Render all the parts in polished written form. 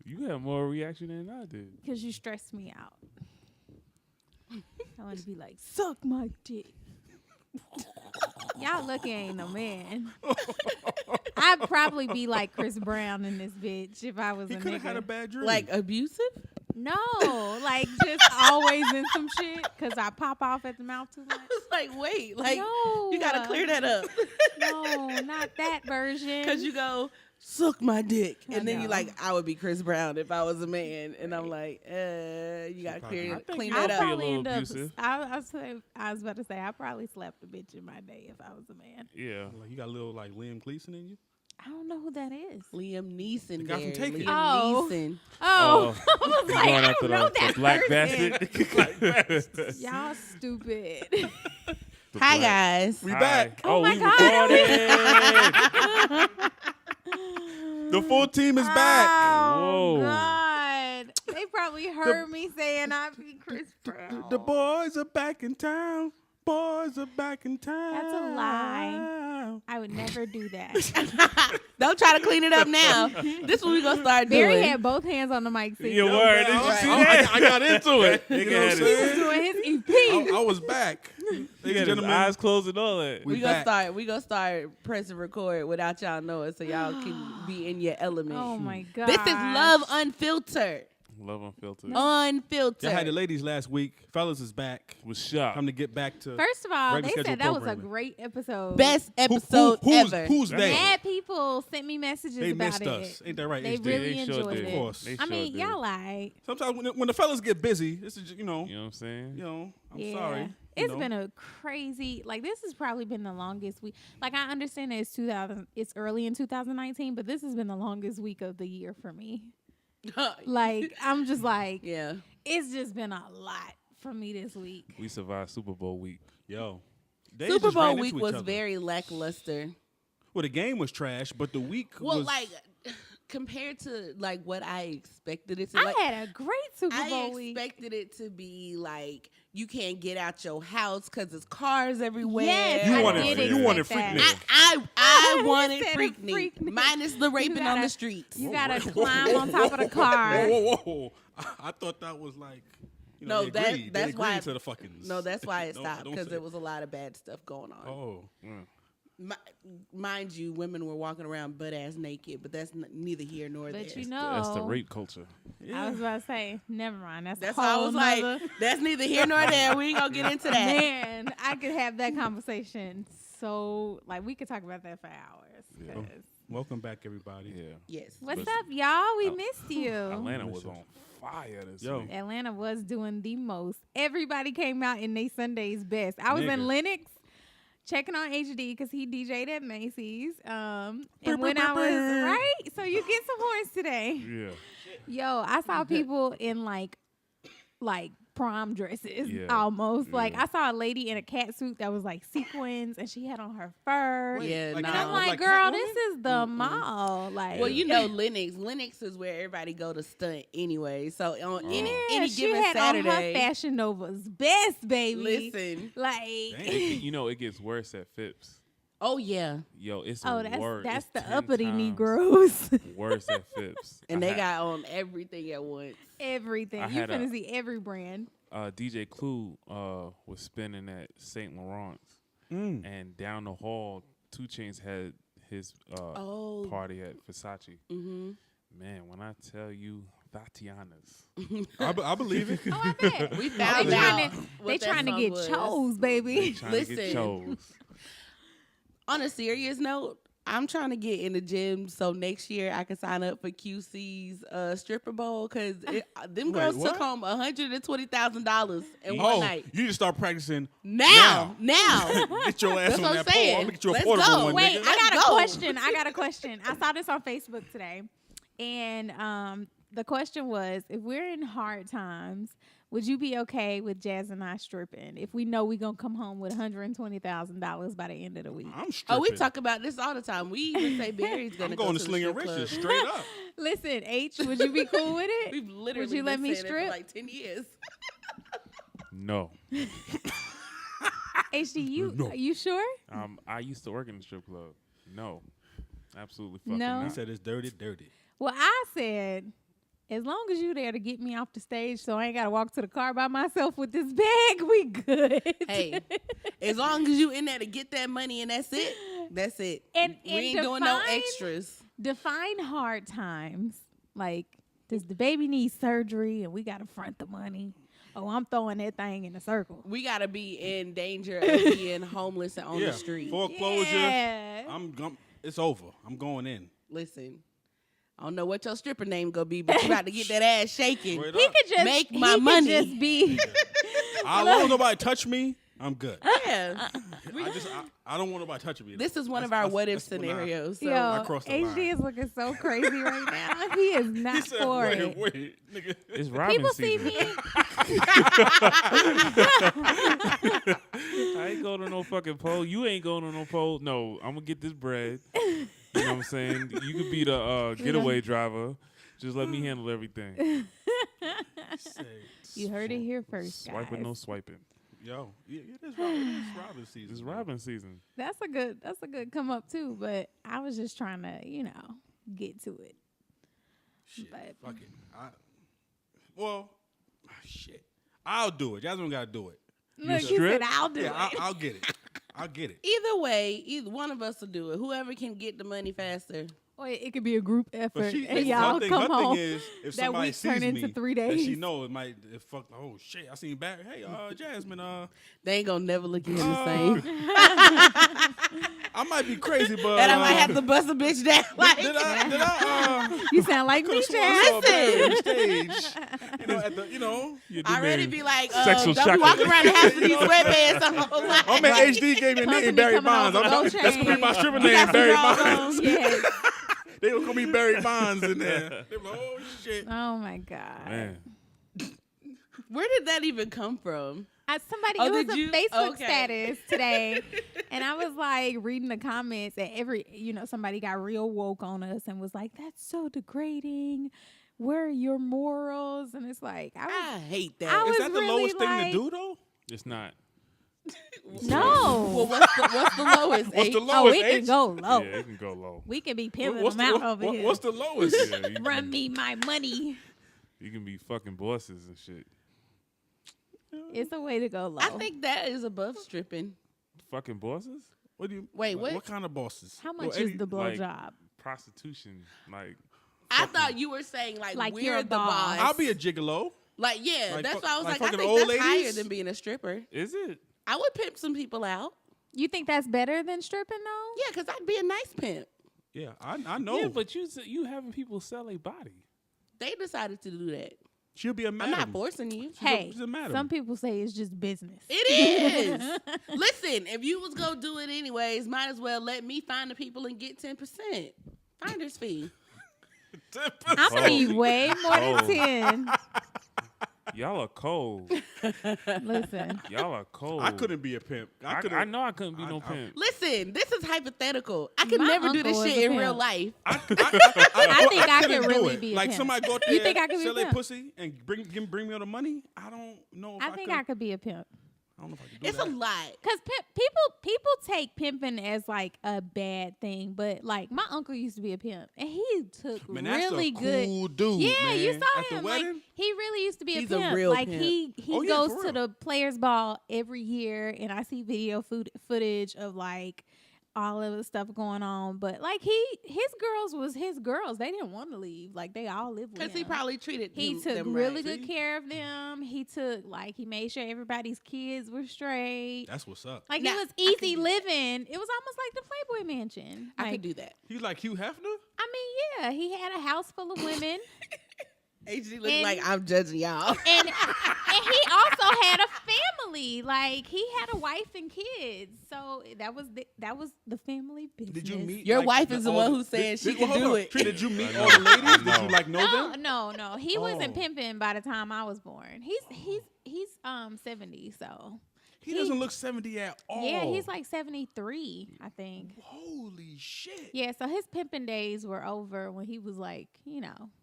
You had more reaction than I did. Because you stressed me out. I want to be like, suck my dick. Y'all lucky I ain't no man. I'd probably be like Chris Brown in this bitch if I was He a could have nigga. had a bad dream. Like abusive? No, like just always in some shit because I pop off at the mouth too much. It's like, wait, like No. you gotta clear that up. No, not that version. Because you go, suck my dick. I And then you know. like, I would be Chris Brown if I was a man. And I'm like, you gotta I think clean I'll that be up. a probably little end up. abusive. I was about to say I probably slapped a bitch in my day if I was a man. Yeah. Like you got a little like Liam Gleason in you. I don't know who that is. Liam Neeson. The guy from there. Taken. Liam Oh. Neeson. Oh, I was You like, going I after don't know the that black person. bastard? Y'all stupid. The Hi, black- guys. We Hi. back. Oh my we God. recording. The full team is back. Oh Whoa. God! They probably heard me saying I be Chris Brown. The boys are back in town. Boys are back in town. That's a lie. I would never do that. Don't try to clean it up now. This is what we gonna start Barry doing. had both hands on the mic singing. Your word. Did you I- see I- that? I got into it. Nigga You know what had I'm He his- was saying? doing his EP. I was back. He Ladies had and his gentlemen, eyes closed and all that. We gonna back. start. We gonna start pressing record without y'all knowing, so y'all can be in your element. Oh my God! This is Love Unfiltered. Love Unfiltered. Unfiltered. Y'all had the ladies last week. Fellas is back. Was shocked. Time to get back to First of all, regular they scheduled said that was a programming. great episode. Best episode who's, ever. Who's That's they? Mad people sent me messages They about missed it. us. Ain't that right? They HD? really They sure enjoyed did. it. Of course. They I sure mean, did. y'all like. Sometimes when the fellas get busy, this is You know what I'm saying? I'm Yeah. sorry. It's been a crazy, like, this has probably been the longest week. Like, I understand that it's early in 2019, but this has been the longest week of the year for me. Like, I'm just like, yeah. it's just been a lot for me this week. We survived Super Bowl week. Yo. They Super just ran Bowl into week each was other. very lackluster. Well, the game was trash, but the week Well, was like compared to like what I expected it to. I Like, had a great Super Bowl I week. expected it to be like you can't get out your house because there's cars everywhere. Yes, You I wanted- did you wanted expect Freaknik. that. I wanted Instead of Freaknik, Freaknik. minus the raping on gotta- the streets. You gotta climb on top of the car. Whoa. I thought that was like, No, they that- agreed. that's they agreed why- to the fucking. No, that's why it Don't- stopped don't because say there it. was a lot of bad stuff going on. Oh, Mind you, women were walking around butt ass naked, but that's neither here nor there. But you know, That's the rape culture. I was about to say, never mind. That's That's a why I whole was like, nother- that's neither here nor there. We ain't gonna get into that. Man, I could have that conversation. So, like, we could talk about that for hours. Yeah. 'cause- welcome back, everybody. Yeah. Yes. What's Listen, up, y'all? We missed you. Atlanta was on fire this Yo. week. Atlanta was doing the most. Everybody came out in their Sunday's best. I was in Nigga. Lennox checking on HD because he DJ'd at Macy's. And when I was right, so you get some horns today. Yeah. Yo, I saw people in like prom dresses Yeah. almost. Like Yeah. I saw a lady in a cat suit that was like sequins and she had on her fur. Yeah, Like nah. And I'm Cat- like, like girl, Catwoman? this is the mall. Like, Well, you know, Lennox is where everybody go to stunt anyway. So on yeah, any she given had on her Saturday, Fashion Nova's best, baby. listen. Like, Dang. You know, it gets worse at Phipps. Oh yeah, Yo, it's oh, worse. that's It's the 10 uppity times Negroes. Worse at Phipps. and I they had- got on everything at once. Everything. I You had finna a- see every brand. DJ Clue was spinning at St. Laurent's, Mm. and down the hall, 2 Chainz had his Oh, party at Versace. mm-hmm. Man, when I tell you, Tatiana's. I believe it. Oh, I bet. We They found They out. They trying to get chose, They baby. trying to get Listen. chose. On a serious note, I'm trying to get in the gym so next year I can sign up for QC's stripper bowl because them Wait, girls what? took home $120,000 in one Oh, night. you need to start practicing. Now. Get your ass That's on what I'm that pole. saying. I'm gonna get you a Let's portable go. one, Wait, nigga. I got Let's a go. question. I got a question. I saw this on Facebook today. And the question was, if we're in hard times, would you be okay with Jazz and I stripping if we know we're going to come home with $120,000 by the end of the week? I'm stripping. Oh, we talk about this all the time. We even say Barry's going I'm to going go to the Slinger strip club. Riches straight up. Listen, H, would you be cool with it? We've literally Would you let been me saying it strip? for like 10 years. No. HD, No. you sure? I used to work in the strip club. No. Absolutely fucking No. He not. said it's dirty, dirty. Well, I said as long as you there to get me off the stage so I ain't gotta walk to the car by myself with this bag, we good. Hey, as long as you in there to get that money and that's it. That's it. And we ain't doing no extras. Define hard times. Like, does the baby need surgery and we gotta front the money? Oh, I'm throwing that thing in a circle. We gotta be in danger of being homeless and on the street. Foreclosure. Yeah. It's over. I'm going in. Listen, I don't know what your stripper name gonna be, but you got to get that ass shaking. Straight He up. could just Make he my could money. just be As long as nobody touch me, I'm good. Yeah. I don't want nobody touching me. This is one of our what if scenarios. So yo. crossed the HD line. is looking so crazy right now. He is not He said, for it. wait, nigga. It's robbing People see season. me. I ain't going to no fucking poll. You ain't going to no poll. No, I'm gonna get this bread. You know what I'm saying? You could be the getaway driver. Just let me handle everything. You heard it here first, guys. Swiping, no swiping. Yo, it is robbing season. It's man. robbing season. That's a good come up too. But I was just trying to, get to it. Shit, But- fuck it. Shit. I'll do it. Jasmine got to do it. Look, he strip? said, "I'll do Yeah, it." I'll get it. I'll get it. either way, either one of us will do it. Whoever can get the money faster. Or it could be a group effort, But and y'all her thing, come her home. thing is, if that somebody week sees turn into me, 3 that days. she know it fuck. Oh shit, I seen you back. Hey, Jasmine. They ain't gonna never look at him the same. I might be crazy, but And I might have to bust a bitch down. Like, Did I? You sound like me, Could have Chad. sworn I saw a bag on stage. At the, You I already did be like, sexual don't be chocolate. walking around the house with these sweatpants on. Like, my man HD gave me a Company name, Barry coming Bonds. over, gold That's gonna be my chain. stripper You name, got some Barry drawers Bonds. on? Yes. They gonna call me Barry Bonds in there. They be like, oh shit. Oh my God. Man, Where did that even come from? Somebody, Oh, it was did a you? Facebook Okay. status today, and I was like reading the comments, and somebody got real woke on us and was like, "That's so degrading. Where are your morals?" And it's like, I hate that. I Is was that the really lowest thing to like- do though? it's not. no. Well, what's the lowest? What's the H? Oh, lowest? we can H? go low. Yeah, it can go low. We can be pimping What's them the, out over here. what's the lowest? Yeah, you Run can, me my money. you can be fucking bosses and shit. It's a way to go low. I think that is above stripping. Fucking bosses? What do you? Wait, what? What kind of bosses? How Well, much Eddie- is the like- blowjob? Prostitution. Like, I thought you were saying like Like you're we're a the boss. boss. I'll be a gigolo. Like yeah, Like that's fuck- why I was like like, I fucking think old that's higher ladies? than being a stripper. is it? I would pimp some people out. You think that's better than stripping though? Yeah, because I'd be a nice pimp. Yeah, I know. Yeah, but you having people sell a body. They decided to do that. She'll be a I'm madam. not forcing you. Hey, she's a madam. some people say it's just business. It is. Listen, if you was gonna do it anyways, might as well let me find the people and get 10%. Finder's fee. I'm gonna need way more than Oh. 10. Y'all are cold. Listen, Y'all are cold. I couldn't be a pimp. I know I couldn't be no I- pimp. Listen, this is hypothetical. I could My never do uncle this was shit a in real pimp. life. I think I couldn't could do really it. be a like pimp. somebody go You there, think I could be a sell their pimp? pussy and bring me all the money. I don't know if I, I think could. I could be a pimp. I don't know if I could do It's that. a lot. Cause people take pimping as like a bad thing, but like my uncle used to be a pimp, and he took Man, that's really a good. cool dude. Yeah, man. you At saw the him. Like wedding? he really used to be He's a a pimp. real Like pimp. he Oh, yeah, goes for to real. the Players Ball every year, and I see video footage of like all of the stuff going on. But like his girls was his girls. They didn't want to leave. Like they all lived with him. Because he probably treated He them, took them really right. good care of them. He made sure everybody's kids were straight. That's what's up. Like Now, it was I could easy do that. living. It was almost like the Playboy Mansion. I Like, could do that. He's like Hugh Hefner. I mean, yeah, he had a house full of women, HD looking And- like I'm judging y'all. and he also had a family. Like he had a wife and kids. So that was the family business. Did you meet Your like, wife is the all one who said she could hold do on. it. Tree, did you meet I all the know. ladies? I Did you know. like know them? No. He wasn't Oh. pimping by the time I was born. He's 70, so He doesn't look 70 at all. yeah, he's like 73, I think. Holy shit. Yeah, so his pimping days were over when he was like,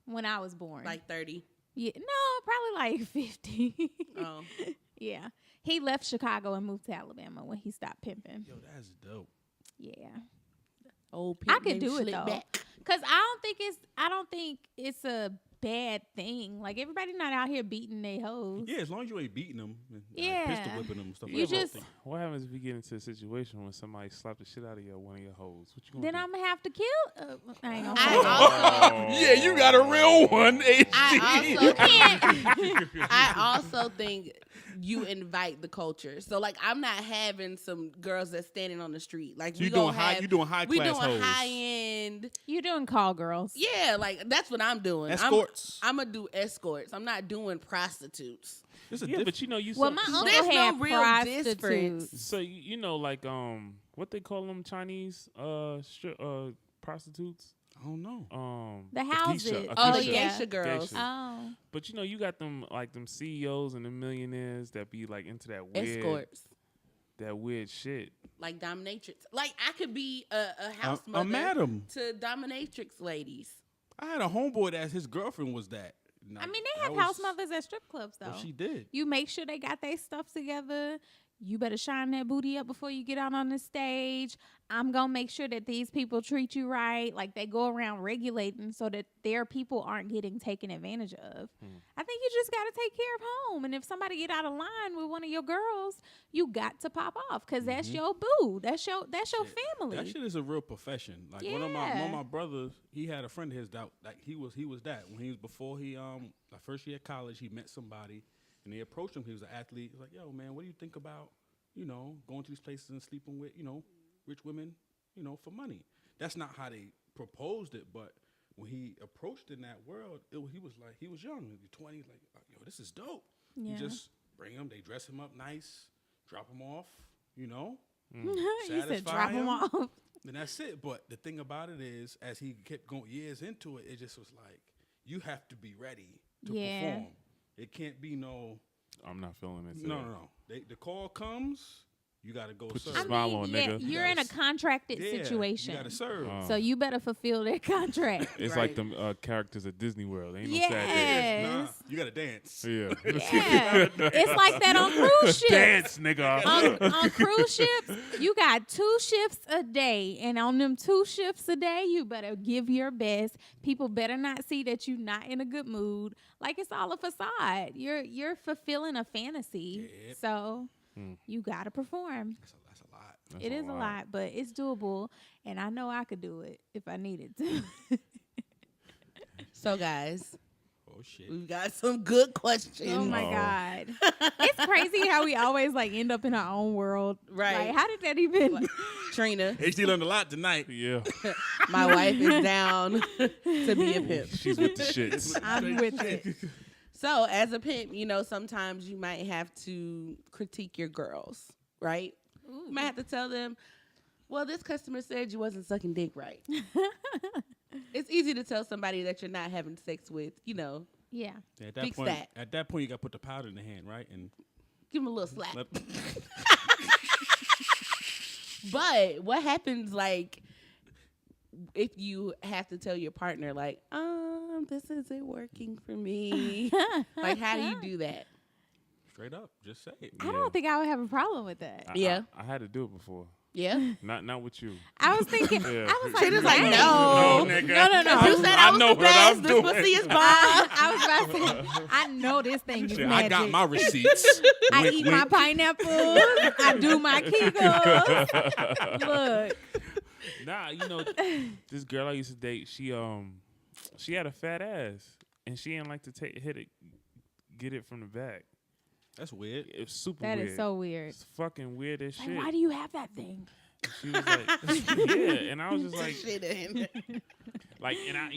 when I was born. Like 30. Yeah, no, probably like 50. Oh. Yeah. He left Chicago and moved to Alabama when he stopped pimping. Yo, that's dope. Yeah. Old I pimp could named do it Slick though. Back. Cuz I don't think it's a bad thing. Like everybody not out here beating their hoes. Yeah, as long as you ain't beating them, and, Yeah. pistol whipping them and stuff You like just- that. What happens if you get into a situation when somebody slap the shit out of one of your hoes? What you gonna Then do? I'm gonna have to kill. I ain't gonna I say that. also, Yeah, you got a real one, HG. I also think you invite the culture. So like, I'm not having some girls that's standing on the street. Like, So we you gonna doing high, have, you doing high we class doing hoes. high end. You doing call girls? Yeah, like that's what I'm doing. Escorts. I'm gonna do escorts. I'm not doing prostitutes. It's a Yeah, diff- but you know you. Well, so- my so- uncle There's no had real prostitutes. difference. So you know, like what they call them Chinese prostitutes? I don't know. The a houses. geisha, a Oh, geisha. yeah. geisha girls. Geisha. Oh, But you know, you got them like them CEOs and the millionaires that be like into that weird shit. Like dominatrix. Like I could be a house A mother madam. to dominatrix ladies. I had a homeboy that his girlfriend was that. I mean, they have house mothers at strip clubs though. Well, she did. You make sure they got their stuff together. You better shine that booty up before you get out on the stage. I'm going to make sure that these people treat you right. Like they go around regulating so that their people aren't getting taken advantage of. I think you just got to take care of home. And if somebody get out of line with one of your girls, you got to pop off because that's your boo. That's your family. That shit is a real profession. Like one of my brothers, he had a friend of his that like he was that when he was before he like first year of college, he met somebody and they approached him. He was an athlete. He was like, "Yo, man, what do you think about going to these places and sleeping with rich women for money?" That's not how they proposed it, but when he approached in that world, he was young, maybe 20. Like, yo, this is dope. Yeah. You just bring him, they dress him up nice, drop him off, You said satisfy drop them him. off. And that's it. But the thing about it is, as he kept going years into it, it just was like, you have to be ready to perform. It can't be I'm not feeling it. no. The call comes, you got to go Put serve. your smile on, nigga. You're in a contracted situation. You got to serve. So you better fulfill their contract. It's Right. like them characters at Disney World. Ain't no sad Yes. Nah, you got to dance. days. Yeah. Yeah. It's like that on cruise ships. Dance, nigga. On cruise ships, you got 2 shifts a day, and on them 2 shifts a day, you better give your best. People better not see that you're not in a good mood. Like it's all a facade. You're fulfilling a fantasy, Yep. so you gotta perform. That's a lot. That's It is a lot, but it's doable, and I know I could do it if I needed to. So guys, Oh, shit. we've got some good questions. Oh my Uh-oh. God. It's crazy how we always like end up in our own world. Right. Like, how did that even Trina, HD learned a lot tonight. Yeah. my wife is down to be a pimp. She's with the shits. I'm with it. So as a pimp, sometimes you might have to critique your girls, right? You might have to tell them, well, this customer said you wasn't sucking dick right. It's easy to tell somebody that you're not having sex with, Yeah. Yeah, at Fix point, that. At that point, you got to put the powder in the hand, right? And give them a little slap. let, But what happens, like, if you have to tell your partner, like, this isn't working for me? Like, how do you do that? straight up, just say it. I don't think I would have a problem with that. Yeah. I had to do it before. Yeah. Not with you. I was thinking, Yeah. I was like, Trina's like, dang. no. nigga. No. You said I I was know the what I'm best. This doing. pussy is bomb. I was about to say, I know this thing is Shit, magic. I got my receipts. I Wink, eat wink. my pineapple. I do my Kegels. Look. Nah, this girl I used to date, she had a fat ass, and she didn't like to get it from the back. That's weird. It was super That weird. is so weird. It's fucking weird as Like, shit. why do you have that thing? She was like, yeah, and I was just like, Shit in. like, and I,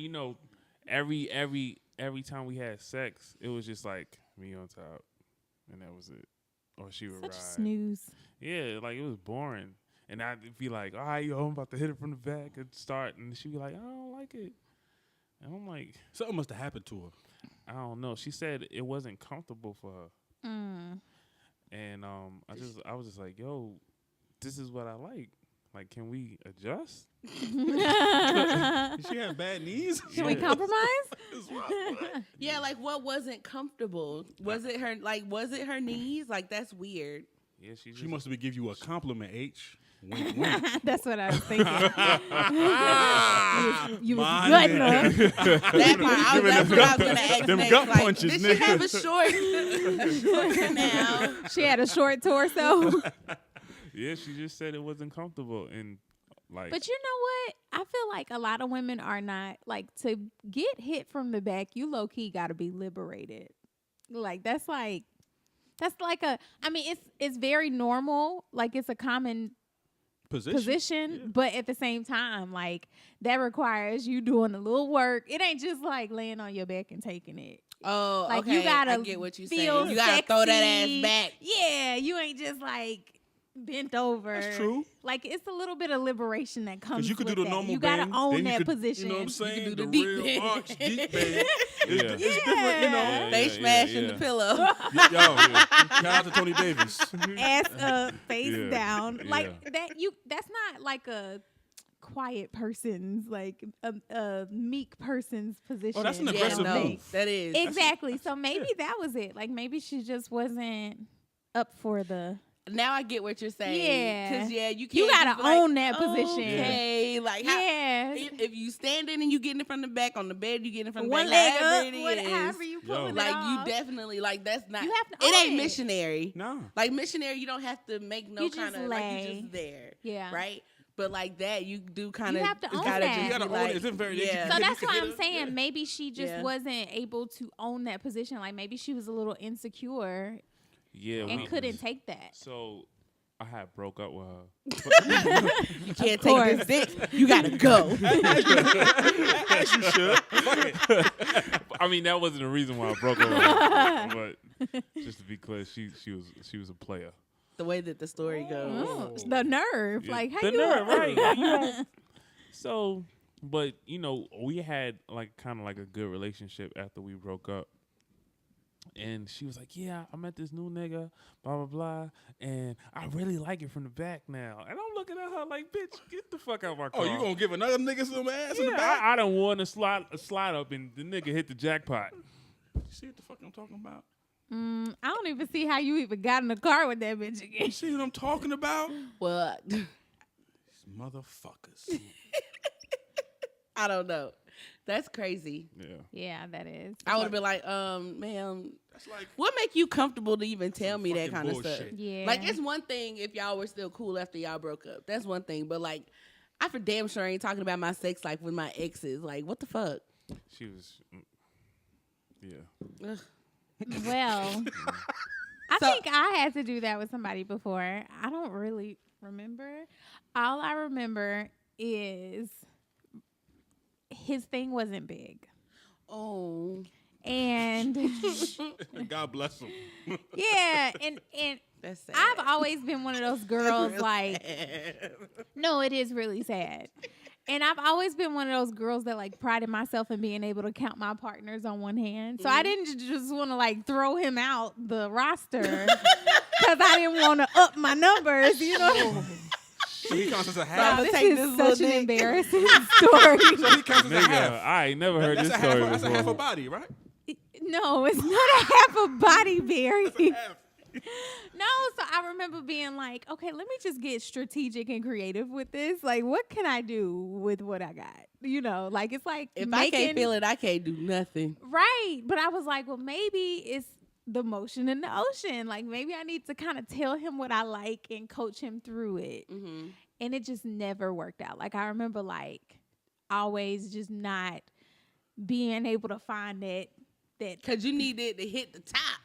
every time we had sex, it was just like me on top, and that was it, or she would Such a ride. snooze. Yeah, like it was boring, and I'd be like, all right, yo, I'm about to hit it from the back and start, and she'd be like, I don't like it, and I'm like, Something must have happened to her. I don't know. She said it wasn't comfortable for her, and I was just like, yo, this is what I like. Like, can we adjust? Did she have bad knees? Can we compromise? Yeah, like what wasn't comfortable? Was it her knees? Like that's weird. Yeah, she She must have been giving you a compliment, H. Wink, wink. That's what I was thinking. you was My gutting man. her. That part, that's what I was gonna ask them next. gut Like, punches, did she nigga. have a short canal? She had a short torso. Yeah, she just said it wasn't comfortable and like. But you know what? I feel like a lot of women are not like to get hit from the back. You low key got to be liberated. Like that's like a. I mean, it's very normal. Like it's a common position, but at the same time, like that requires you doing a little work. It ain't just like laying on your back and taking it. Oh, Like okay. you gotta I get what you feel saying. You gotta throw that ass sexy. back. Yeah, you ain't just like bent over. That's true. Like it's a little bit of liberation that comes. Because you could do with the that. normal You gotta bend, own then you that could, position. You know what I'm saying? do The the deep real bend. arch deep bend. Yeah. It's different, you know. Yeah, They yeah, smashing yeah. the pillow. Yo, shout out to Tony Davis. Ass up, face Yeah, down. Like yeah. that's not like a quiet person's like a meek person's position. Oh, that's an Yeah, aggressive no, move. that is. Exactly. So maybe that was it. Like maybe she just wasn't up for the. Now I get what you're saying. Yeah. Because, you can't. You gotta just be like, own that position. Okay. Like, Yeah. if you standing and you getting it from the back, on the bed, you getting it from the One back. leg However up, it is. however you pulling it Like, off. you definitely, like, that's not. You have to It own ain't it. missionary. No. Like, missionary, you don't have to make no You kind just of, like, you lay. just there. Yeah. Right? But like that, you do kind of. have to own that. You gotta own it. It's very. Yeah. So you that's can why hit I'm her. saying maybe she just Yeah. wasn't able to own that position. Like maybe she was a little insecure Yeah, and couldn't take that. So I had broke up with her. You can't take this dick. You gotta go. As you should. I mean, that wasn't the reason why I broke up with her. But just to be clear, she was a player. The way that the story goes. Oh, the nerve. Yeah. Like how the you nerve, right? You don't- So, but we had like kind of like a good relationship after we broke up. And she was like, "Yeah, I met this new nigga, blah blah blah, and I really like it from the back now." And I'm looking at her like, "Bitch, get the fuck out of my car!" Oh, you gonna give another nigga some ass in the Yeah, back? I done won a slide up, and the nigga hit the jackpot. You see what the fuck I'm talking about? I don't even see how you even got in the car with that bitch again. You see what I'm talking about? What? These motherfuckers. I don't know. That's crazy. Yeah. Yeah, that is. I would have been like, ma'am, That's like what make you comfortable to even tell me that fucking kind of stuff? bullshit. Yeah. Like, it's one thing if y'all were still cool after y'all broke up. That's one thing. But, like, I for damn sure ain't talking about my sex life with my exes. Like, what the fuck? She was. Yeah. Ugh. Well, I So- think I had to do that with somebody before. I don't really remember. All I remember is his thing wasn't big. Oh. And God bless him. yeah, and That's sad. I've always been one of those girls Real like sad. no, it is really sad. And I've always been one of those girls that like prided myself in being able to count my partners on one hand. So I didn't just want to like throw him out the roster because I didn't want to up my numbers, you know. So he counts as a Wow, half. this take is this such little an dick. embarrassing story. So he counts as a Nigga, half. I ain't never heard That's this a half. story That's a before. half a body, right? No, it's not a half a body, Barry. Half. No, so I remember being like, okay, let me just get strategic and creative with this. Like, what can I do with what I got? You know, like it's like If I can't making- feel it, I can't do nothing. Right. But I was like, well, maybe it's the motion in the ocean. Like maybe I need to kind of tell him what I like and coach him through it. Mm-hmm. And it just never worked out. Like I remember like always just not being able to find that Because you needed to hit the top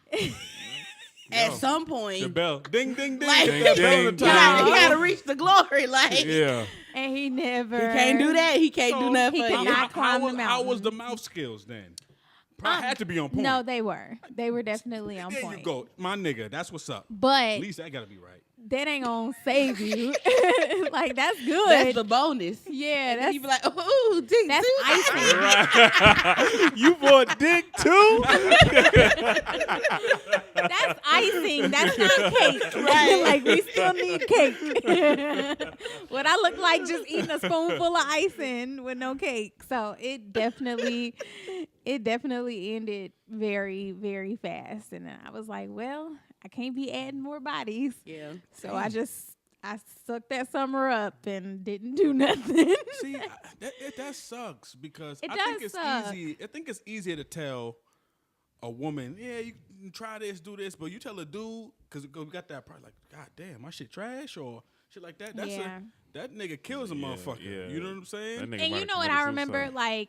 at Yo. some point. The bell. Ding, ding, ding. Like- Ding, ding, Ding, the ding. time. He gotta reach the glory. Like, Yeah. and he never he can't do that. He can't So, do nothing he for could you. not climb the How was mountain. the mouth skills then? Probably had to be on point. No, they were. They were definitely on there point. you go. My nigga, that's what's up. But At least that gotta be right. that ain't gonna save you. Like that's good. That's the bonus. yeah, And that's you be like, ooh, dick that's too. icing. You bought dick too? That's icing. That's not cake. Right. Like we still need cake. What I look like just eating a spoonful of icing with no cake. So it definitely ended very, very fast. And then I was like, well, I can't be adding more bodies. Yeah. So I just I sucked that summer up and didn't do nothing. See, that sucks because It I does think it's suck. easy. I think it's easier to tell a woman, yeah, you can try this, do this, but you tell a dude because we got that part like, God damn, my shit trash or shit like that. That's Yeah. that nigga kills a motherfucker. yeah. You know what I'm saying? That nigga And might you have know what committed I remember, suicide.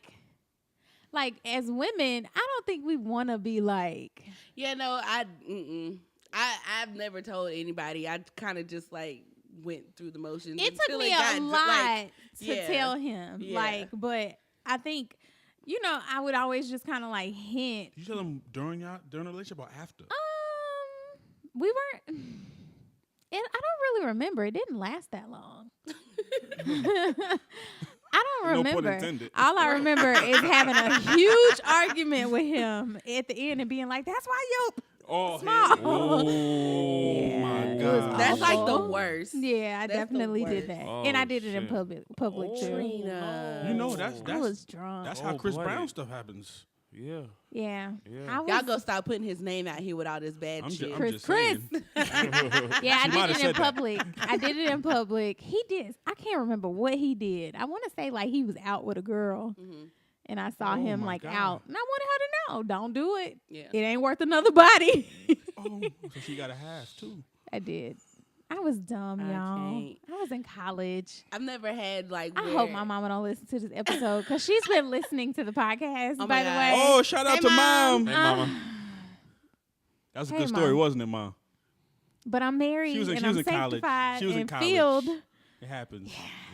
like as women, I don't think we want to be like. Yeah, no, I've never told anybody. I kind of just like went through the motions. It took until me got, a lot like, to yeah. tell him, Yeah. but I think, I would always just kind of like hint. Did you tell them during the relationship or after? We weren't. I don't really remember. It didn't last that long. I don't No pun remember. intended. All I remember is having a huge argument with him at the end and being like, "That's why Oh, small." hell. Oh Yeah, my it God. was That's like the awful. worst. Yeah, I That's the definitely did worst. that, Oh, and I did it in shit. public too. Trina. You know that's I was drunk. that's how Oh, Chris bloody. Brown stuff happens. Yeah. Yeah, Yeah. I was. Y'all go stop putting his name out here with all this bad shit. I'm just Chris. saying. Yeah, I She might have did it in said that. public. I did it in public. He did. I can't remember what he did. I want to say like he was out with a girl, Mhm. and I saw Oh, him my like God. out, and I wanted her to know, don't do it. Yeah. It ain't worth another body. Oh, so she got a half too. I did. I was dumb, I y'all. can't. I was in college. I've never had like. I where- hope my mama don't listen to this episode because she's been listening to the podcast. Oh by my the God. way, Oh, shout out Hey, to Mom. mom. Hey, mama. That was a Hey, good story, Mom. wasn't it, mom? but I'm married She was in- and she was I'm in college. sanctified She was in and college. filled. It happens.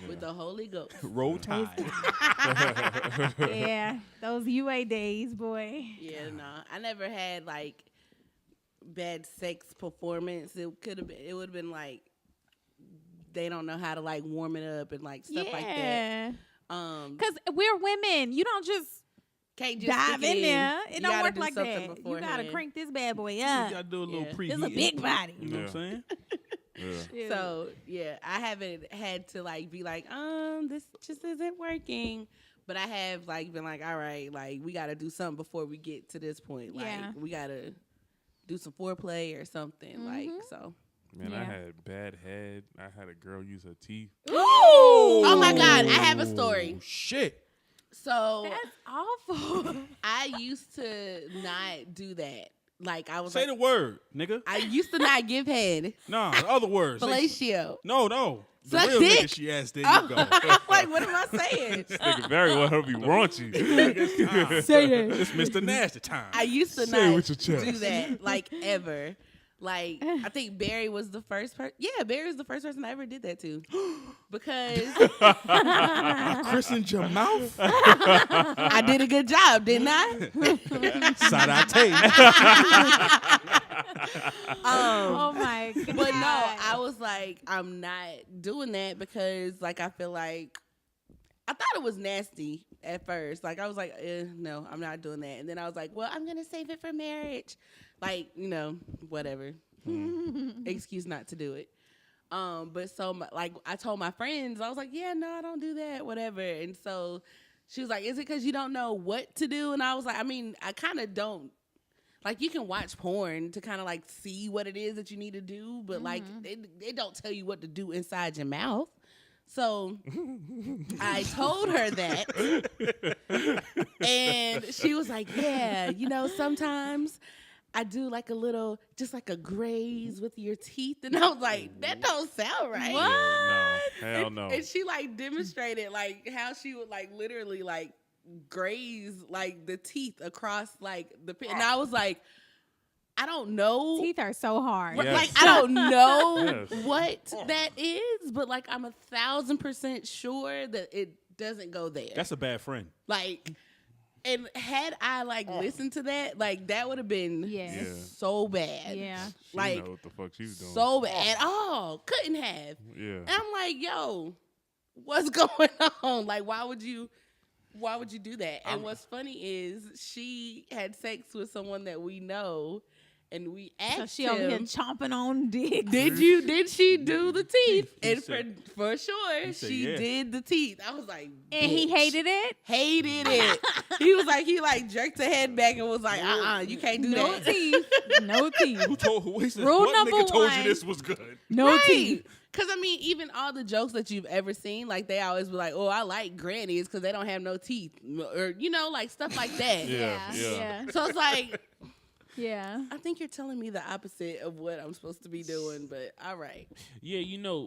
with the Holy Ghost. Roll Praise Tide. Yeah, those UA days, boy. Yeah, no, I never had like bad sex performance. It would have been like they don't know how to like warm it up and like stuff like that. Yeah, Because because we're women. You don't just can't just dive stick in there. You It don't gotta work do like something that. You gotta beforehand. crank this bad boy You up. gotta do a little Yeah. preheat. It's a big body. You know what I'm Yeah. saying? Yeah. Shoot. So yeah, I haven't had to like be like, this just isn't working. But I have like been like, all right, like we got to do something before we get to this point. Like Yeah. we got to do some foreplay or something. Like so. Man, I Yeah. had bad head. I had a girl use her teeth. Oh my God, I have a story. Oh, shit. So That's awful. I used to not do that. Like I was Say like, the word, nigga. I used to not give head. No, the other words. Say- Fellatio. No. The Suck real dick. nigga she asked, there Oh, you go. like what am I saying? Nigga very well be raunchy. Say that. It's Mr. Nasty time. I used to Say it not with your chest. do that like ever. Like I think Barry was the first person. Yeah, Barry was the first person I ever did that to, because Christened your mouth? I did a good job, didn't I? Side eye tape. Oh my god. But no, I was like, I'm not doing that because like I feel like I thought it was nasty at first. Like I was like, no, I'm not doing that. And then I was like, well, I'm gonna save it for marriage. Like, whatever. Excuse not to do it. But so like I told my friends, I was like, yeah, no, I don't do that, whatever. And so she was like, is it because you don't know what to do? And I was like, I mean, I kind of don't. Like you can watch porn to kind of like see what it is that you need to do, but like they don't tell you what to do inside your mouth. So I told her that, and she was like, yeah, sometimes I do like a little, just like a graze with your teeth. And I was like, that don't sound right. Yeah, no, hell no. And she like demonstrated like how she would like literally like graze like the teeth across like the pit. And I was like, I don't know. Teeth are so hard. Yes. Like I don't know Yes. what that is, but like I'm 1,000% sure that it doesn't go there. That's a bad friend. Like, and had I like listened to that, like that would have been Yes. Yeah. so bad. Yeah. She like, know what the fuck she was doing. So bad at all. Couldn't have. Yeah. And I'm like, yo, what's going on? Like, why would you do that? And what's funny is she had sex with someone that we know, and we So asked she over here him, chomping on dick. did she do the teeth? He And said- for sure, he said she yeah. did the teeth. I was like, And he bitch. hated it. Hated it. He was like, he like jerked her head back and was like, you can't do No that. teeth. No teeth. Who told? He said, Rule what number nigga told one. you this was good? No Right. teeth. Cause I mean, even all the jokes that you've ever seen, like they always be like, "Oh, I like grannies because they don't have no teeth," or like stuff like that. Yeah. Yeah. So it's like, Yeah. I think you're telling me the opposite of what I'm supposed to be doing, but all right. Yeah,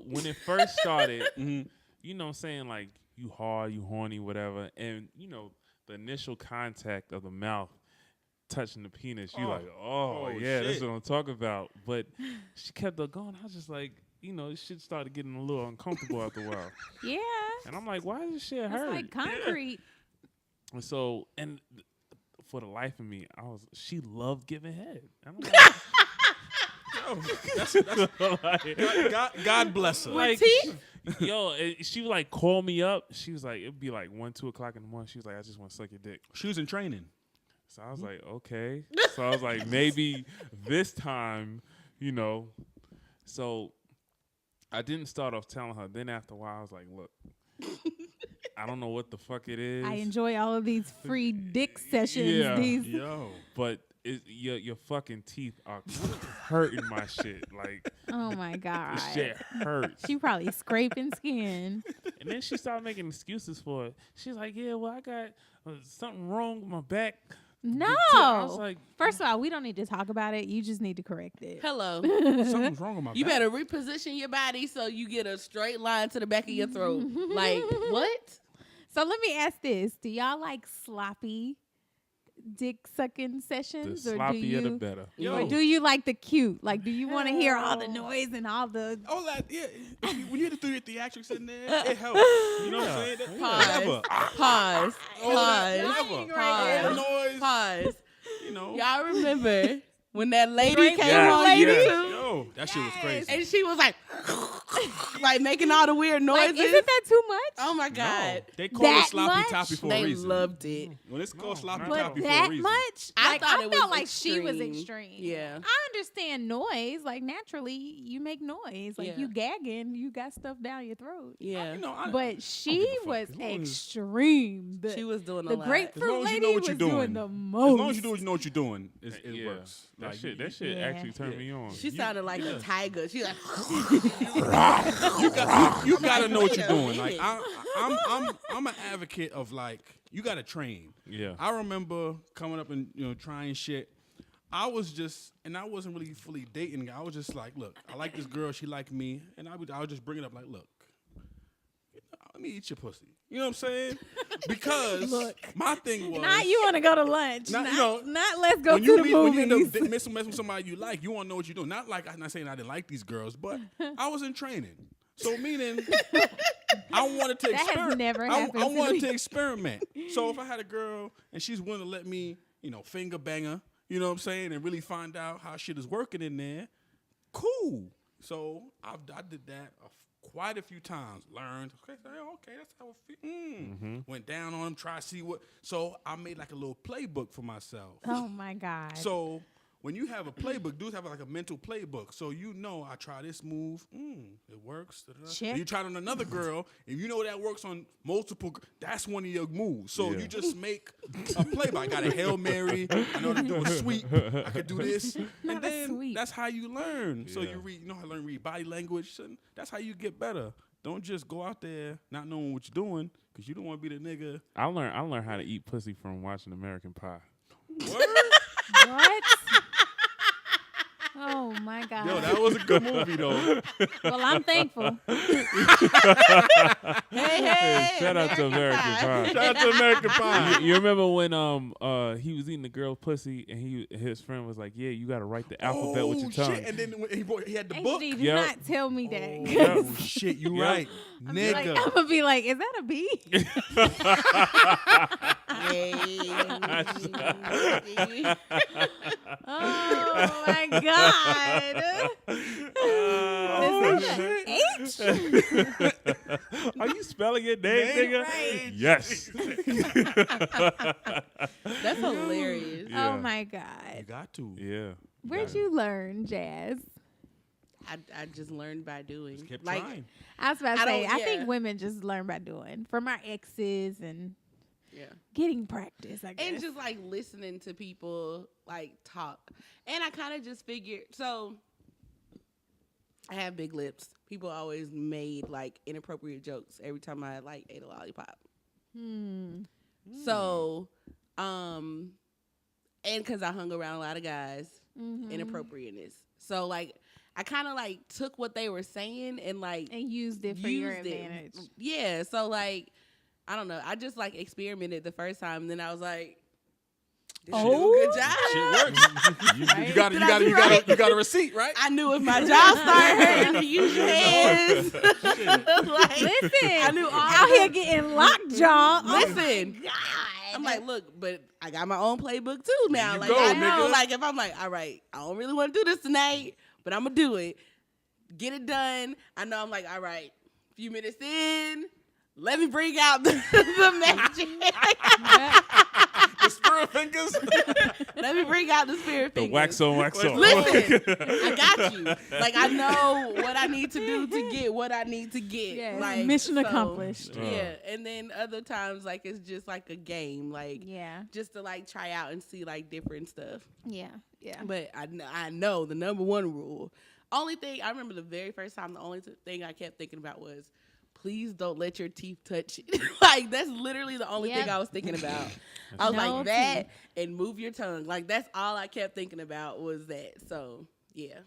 when it first started, Mhm. you know what I'm saying, like, you hard, you horny, whatever, and, the initial contact of the mouth touching the penis, you Oh. like, oh, Oh, yeah, that's shit. what I'm talking about. But she kept on going. I was just like, this shit started getting a little uncomfortable after a while. Yeah. And I'm like, why is this shit It's hurt? like concrete. And so, for the life of me, she loved giving head. And I'm Yo, that's, like, God bless her. like, teeth? she would like call me up. She was like, it'd be like 1, 2 o'clock in the morning. She was like, I just want to suck your dick. She was in training. So I was like, okay. So I was like, maybe this time, So I didn't start off telling her. Then after a while, I was like, look, I don't know what the fuck it is. I enjoy all of these free dick sessions. Yeah. These Yo. but your fucking teeth are hurting my shit. Like, oh my god. this shit hurts. She probably scraping skin. And then she started making excuses for it. She's like, yeah, well, I got something wrong with my back. No. I was like, First of all, we don't need to talk about it. You just need to correct it. Hello. Something's wrong with my You back. better reposition your body so you get a straight line to the back of your throat. Like, what? So let me ask this: do y'all like sloppy dick sucking the sessions, or do sloppier the you, better. or do you like the cute? Like, do you want to hear all the noise and all the? All that, yeah. When you had to do your theatrics in there, it helps. You know what I'm saying? Whatever. Pause. All that, Pause. whatever. Right All the noise. Pause. You know. Y'all remember when that lady Great came Yes, on yes. YouTube Yo, that shit was crazy. and she was like, like making all the weird noises? Like, isn't that too much? Oh my No, God. they call it That sloppy much? toppy for a They reason. loved it. When it's called sloppy not at toppy But for a that reason. much? I Like, thought I it felt was like she was extreme. extreme. Yeah. I understand noise. Like, naturally, you make noise. Like, Yeah. you gagging, you got stuff down your throat. Yeah. You know, But she give a fuck. was As long as- extreme. The, She was doing a the lot. grapefruit As long as you lady know what was you're doing doing. the As most. long as you know what you're doing, it Yeah. works. That Like, shit Yeah. actually turned me on. She sounded like a tiger. She like, you gotta know what you're Wait a doing. Like minute. I'm an advocate of like you gotta train. Yeah. I remember coming up and trying shit. I was just, and I wasn't really fully dating. I was just like, look, I like this girl. She liked me, and I would just bring it up like, look, let me eat your pussy. You know what I'm saying? Because my thing was Not you want to go to lunch. Not- Not, you know, not let's go when to you the meet, when you end movies. up messing with somebody you like, you want to know what you're doing. Not like I'm not saying I didn't like these girls, but I was in training. So meaning, I wanted to That has experiment. never I happened to wanted me. to experiment. So if I had a girl and she's willing to let me, finger banger, you know what I'm saying, and really find out how shit is working in there, cool. So I did that quite a few times. Learned, okay, that's how it feels. Went down on them, try to see what. So I made like a little playbook for myself. Oh my God. So when you have a playbook, dudes have like a mental playbook. So I try this move, it works. Check. You try it on another girl, and you know that works on multiple. That's one of your moves. So Yeah. you just make a playbook. I got a Hail Mary. I know to do a sweep. I could do this, Not and a then sweep. that's how you learn. So Yeah. you read. How to learn read body language. And that's how you get better. Don't just go out there not knowing what you're doing, because you don't want to be the nigga. I learned how to eat pussy from watching American Pie. Word? What? Oh my God. Yo, that was a good movie though. Well, I'm thankful. hey, Shout out to American Pie. Shout out to American Pie. You remember when he was eating the girl's pussy and his friend was like, "Yeah, you got to write the alphabet with your tongue." Shit. And then when he had the book. HD, do Yep. not tell me that. Oh shit, you Yep. right, I'm nigga. gonna be like, is that a B? Oh my God. Is that an H? Are you spelling your name, nigga? Right. Yes. That's hilarious. Yeah. Oh my You God. got to. Yeah. Where'd you learn, Jazz? I just learned by doing. Just kept like trying. I was about to I say, don't- I yeah. think women just learn by doing from our exes and yeah. getting practice, I guess. And just like listening to people like talk. And I kind of just figured, so I have big lips. People always made like inappropriate jokes every time I like ate a lollipop. So, and because I hung around a lot of guys, inappropriateness. So like, I kind of like took what they were saying and like and used it for your used it. advantage. Yeah. So like, I don't know. I just like experimented the first time, and then I was like, this shit do a good job. Shit works. You got a receipt, right? I knew if my jaw started hurting to use your hands. Like, Listen, I knew all out the- here getting lockjaw. Listen, God. I'm like, look, but I got my own playbook too now. you Like, go, I know, nigga. like, if I'm like, all right, I don't really want to do this tonight, but I'm gonna do it. Get it done. I know I'm like, all right, few minutes in, let me bring out the magic. The spirit fingers. Let me bring out the spirit The fingers. wax on, wax off. Listen, I got you. Like, I know what I need to do to get what I need to get. Yes, Like, mission so, accomplished. Yeah, and then other times, like, it's just like a game, like, Yeah, just to like try out and see like different stuff. yeah, yeah. But I know the number one rule. Only thing I remember the very first time, the only thing I kept thinking about was, please don't let your teeth touch it. Like, that's literally the only thing Yeah. I was thinking about. I was No like, that and move your tongue. Like, that's all I kept thinking about was that. So, yeah.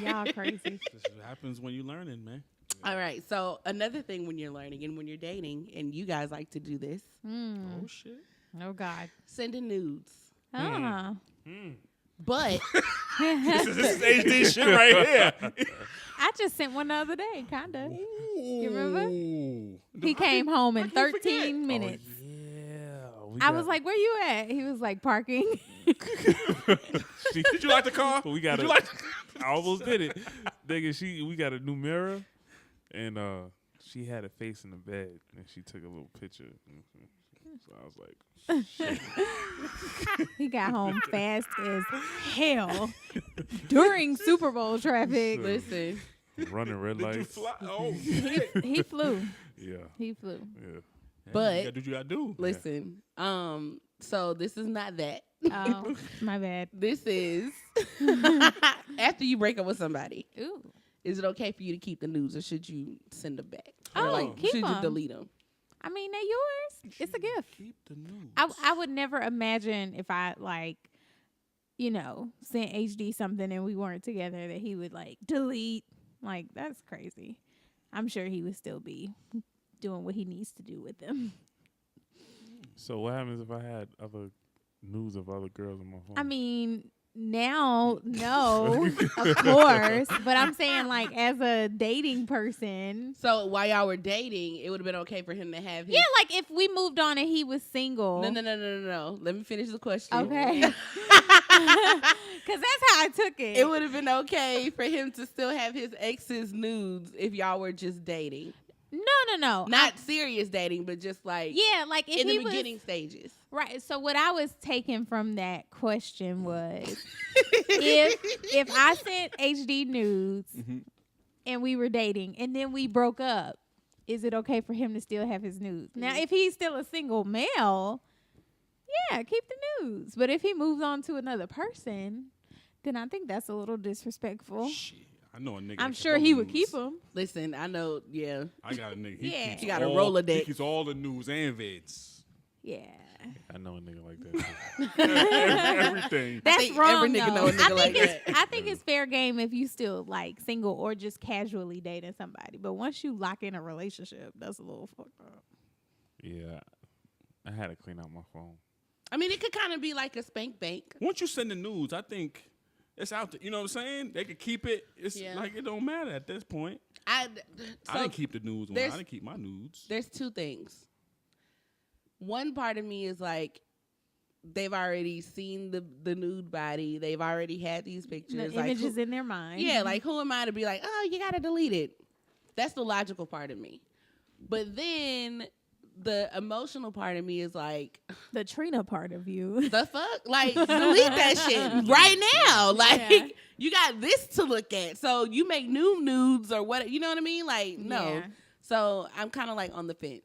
Y'all crazy. This happens when you're learning, man. All right. So, another thing when you're learning and when you're dating, and you guys like to do this, Oh shit. Oh God. sending nudes. Ah. But This is HD shit right here. I just sent one the other day, kinda. You remember? He came home in 13 minutes. Yeah. I was like, "Where you at?" He was like, "Parking." Did you like the car? We got Did a, you like I almost did it. Nigga, we got a new mirror, and she had a face in the bed, and she took a little picture. So I was like, He got home fast as hell during Super Bowl traffic. listen, running red Did you lights. fly? Oh, He flew. Yeah, He flew. yeah. But- you gotta do what you gotta do. listen. So this is not that. Oh, my bad. This is after you break up with somebody. Ooh. Is it okay for you to keep the nudes, or should you send them back? Oh, Or like, keep should you 'em. delete them? I mean, they're yours. It's a gift. Keep the news. I would never imagine if I like, sent HD something and we weren't together that he would like delete. Like, that's crazy. I'm sure he would still be doing what he needs to do with them. So what happens if I had other news of other girls on my phone? I mean, now, no, of course. But I'm saying, like, as a dating person. So while y'all were dating, it would have been okay for him to have his. Yeah, like if we moved on and he was single. No. Let me finish the question. Okay. Because that's how I took it. It would have been okay for him to still have his ex's nudes if y'all were just dating. No. Not serious dating, but just like Yeah, like if in he the was beginning stages. right. So what I was taking from that question was if I sent HD nudes and we were dating and then we broke up, is it okay for him to still have his nudes? Now, if he's still a single male, yeah, keep the nudes. But if he moves on to another person, then I think that's a little disrespectful. Shit, I know a nigga. I'm that sure keep all he the would keep news. them. Listen, I know, yeah. I got a nigga. He Yeah. keeps You got a all- Rolodex. He keeps all the news and vids. Yeah. I know a nigga like that. Everything. That's think wrong. every nigga though. know a nigga I think like it's that. I think it's fair game if you still like single or just casually dating somebody. But once you lock in a relationship, that's a little fucked up. Yeah, I had to clean out my phone. I mean, it could kind of be like a spank bank. Once you send the news, I think it's out there. You know what I'm saying? They could keep it. It's Yeah. like it don't matter at this point. I didn't keep the news. I there's- didn't keep my nudes. There's two things. One part of me is like, they've already seen the nude body. They've already had these The pictures. Like, images who- in their mind. yeah, like who am I to be like, oh, you gotta delete it? That's the logical part of me. But then the emotional part of me is like, The Trina part of you. the fuck? Like, delete that shit right now. Like, Yeah. you got this to look at. So you make new nudes or what? You know what I mean? Like, no. Yeah. So I'm kind of like on the fence.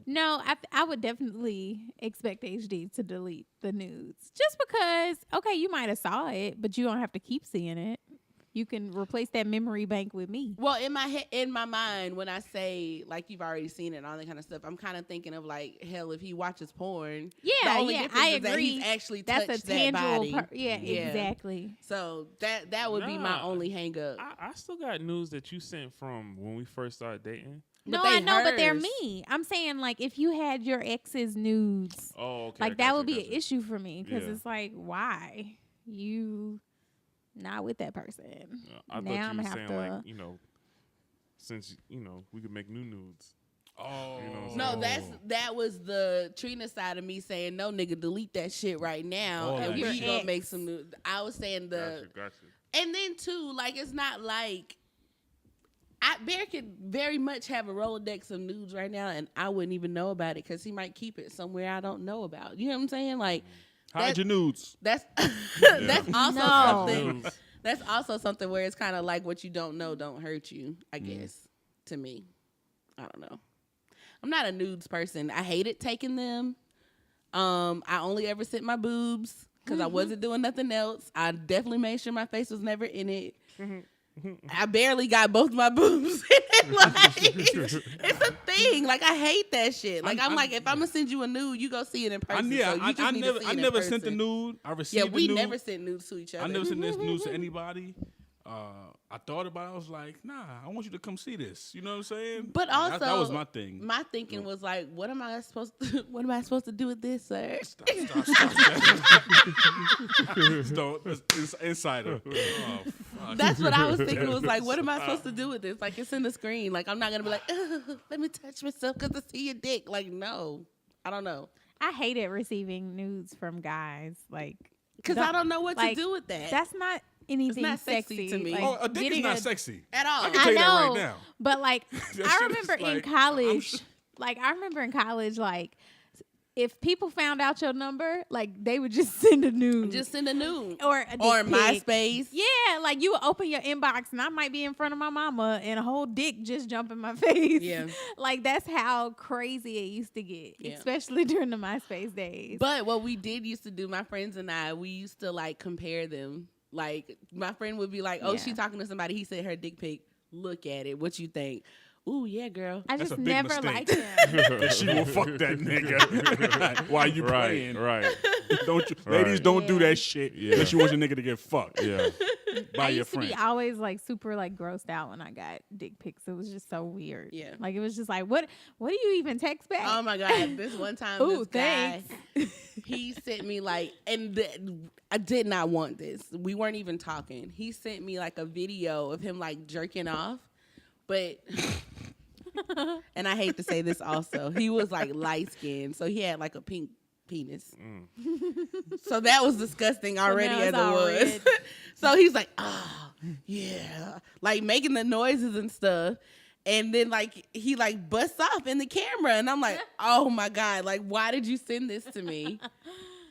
No, I would definitely expect HD to delete the nudes. Just because, okay, you might have saw it, but you don't have to keep seeing it. You can replace that memory bank with me. Well, in my head, in my mind, when I say like you've already seen it and all that kind of stuff, I'm kind of thinking of like, hell, if he watches porn, Yeah, the only yeah, difference I is that agree. he's actually That's touched a that tangible body. yeah, exactly. So that would be my Nah. only hang up. I still got news that you sent from when we first started dating. No, they I know, but they're hers. me. I'm saying, like, if you had your ex's nudes, Oh, okay. like, I that got would you, be got an you. issue for me because Yeah. it's like, why? You not with that person. I Now thought I'ma you were have saying to- like, since we could make new nudes. Oh, You know what I'm No, saying? that was the Trina side of me saying, no, nigga, delete that shit right now, Oh, and like we your gonna ex. make some new. I was saying Gotcha. and then too, like it's not like Bear could very much have a Rolodex of nudes right now, and I wouldn't even know about it because he might keep it somewhere I don't know about. You know what I'm saying? Like hide your nudes. that's that's also No. something. That's also something where it's kind of like what you don't know don't hurt you. I guess to me, I don't know. I'm not a nudes person. I hated taking them. I only ever sent my boobs because I wasn't doing nothing else. I definitely made sure my face was never in it. I barely got both my boobs. Like, it's a thing. Like I hate that shit. Like I'm like, if I'm gonna send you a nude, you go see it in person. So you just need to see it I in never sent the person. nude. I received Yeah, we the nude. never sent nudes to each other. I never sent this news to anybody. I thought about it. I was like, nah, I want you to come see this. You know what I'm saying? But Like, also, that was my thing. My thinking was like, what am I supposed to do with this, sir? Stop. It's insider. Oh, fuck. That's what I was thinking. Was like, what am I supposed to do with this? Like, it's in the screen. Like, I'm not gonna be like, let me touch myself because I see your dick. Like, no, I don't know, I hated receiving nudes from guys. Like, because I don't know what like, to do with that that's not anything not sexy to me. Like, Oh, a dick is getting not sexy. at all. I can tell you that right now. But like, That I shit remember is in like, college, like if people found out your number, like they would just send a nude, Just send a nude or a dick or pic. MySpace. Yeah, like you would open your inbox and I might be in front of my mama and a whole dick just jump in my face. Yeah. Like that's how crazy it used to get, Yeah. especially during the MySpace days. But what we did used to do, my friends and I, we used to like compare them. Like my friend would be like, "Oh, Yeah. she talking to somebody. He sent her dick pic. Look at it. What you think? Ooh, yeah, girl. I That's just a big never mistake. liked him. That she will fuck that nigga while you playing. Right. Don't you, Right. ladies, don't do Yeah. that shit Yeah. unless you want your nigga to get fucked Yeah. by I your used to friend. be always like super like grossed out when I got dick pics. It was just so weird. Yeah. Like it was just like, what do you even text back? Oh my god, this one time, Ooh, this guy, thanks. he sent me like, and I did not want this. We weren't even talking. He sent me like a video of him like jerking off, but. And I hate to say this also. He was like light skinned, so he had like a pink penis. So that was disgusting already now as it's it all was. red. So he's like, oh, yeah. Like making the noises and stuff. And then like he like busts off in the camera. And I'm like, oh my God, like why did you send this to me?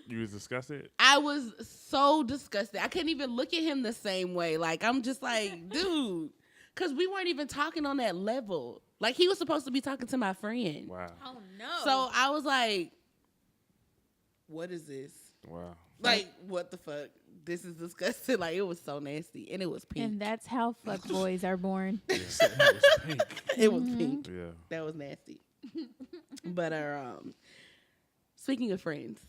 You was disgusted? I was so disgusted. I couldn't even look at him the same way. Like I'm just like, dude. Because we weren't even talking on that level. Like, he was supposed to be talking to my friend. Wow. Oh no. So I was like, what is this? Wow. Like, what the fuck? This is disgusting. Like, it was so nasty. And it was pink. and that's how fuck boys are born. It was pink. It was pink. Yeah. That was nasty. But, speaking of friends,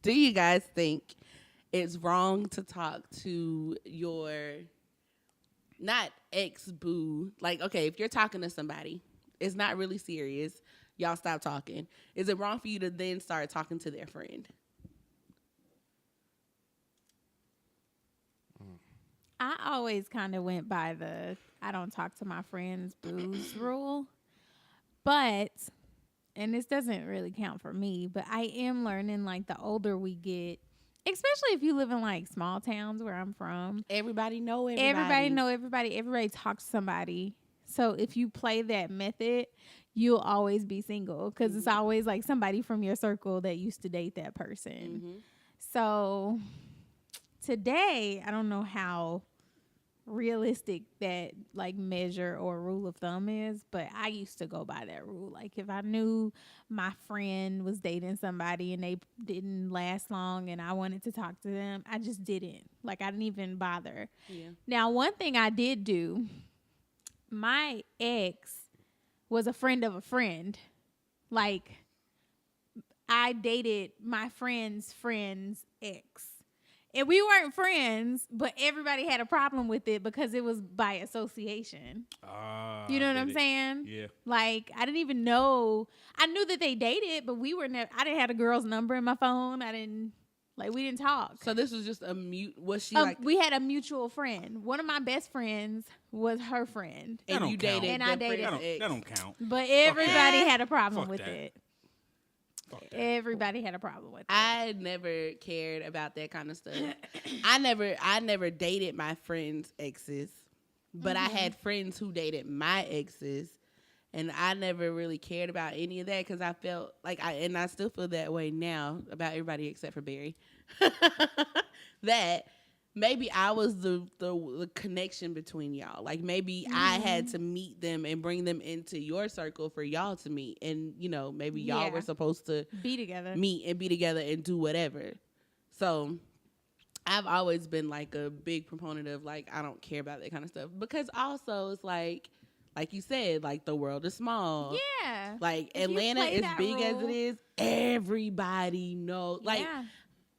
do you guys think it's wrong to talk to your not ex-boo? Like, okay, if you're talking to somebody, it's not really serious. Y'all stop talking. Is it wrong for you to then start talking to their friend? I always kind of went by the I don't talk to my friends booze rule. But, and this doesn't really count for me, but I am learning like the older we get, especially if you live in like small towns where I'm from. Everybody know everybody. Everybody know everybody. Everybody talks to somebody. So if you play that method, you'll always be single because it's always like somebody from your circle that used to date that person. So today, I don't know how realistic that like measure or rule of thumb is, but I used to go by that rule. Like if I knew my friend was dating somebody and they didn't last long and I wanted to talk to them, I just didn't. Like I didn't even bother. Yeah. Now, one thing I did do, my ex was a friend of a friend. Like I dated my friend's friend's ex. And we weren't friends, but everybody had a problem with it because it was by association. You know what I'm saying? Yeah. Like, I didn't even know. I knew that they dated, but we were never, I didn't have a girl's number in my phone. We didn't talk. So this was just a mute. Was she We had a mutual friend. One of my best friends was her friend. And you dated. And I dated. That don't count. But everybody had a problem Fuck with that. it. Everybody had a problem with it. I never cared about that kind of stuff. I never dated my friends' exes, but I had friends who dated my exes, and I never really cared about any of that because I felt like and I still feel that way now about everybody except for Barry. That maybe I was the connection between y'all. Like maybe I had to meet them and bring them into your circle for y'all to meet. And, maybe y'all were supposed to be together, meet and be together and do whatever. So I've always been like a big proponent of like, I don't care about that kind of stuff. Because also it's like you said, like the world is small. Yeah. Like If you Atlanta, play as that big as role- it is, everybody knows. Like, yeah.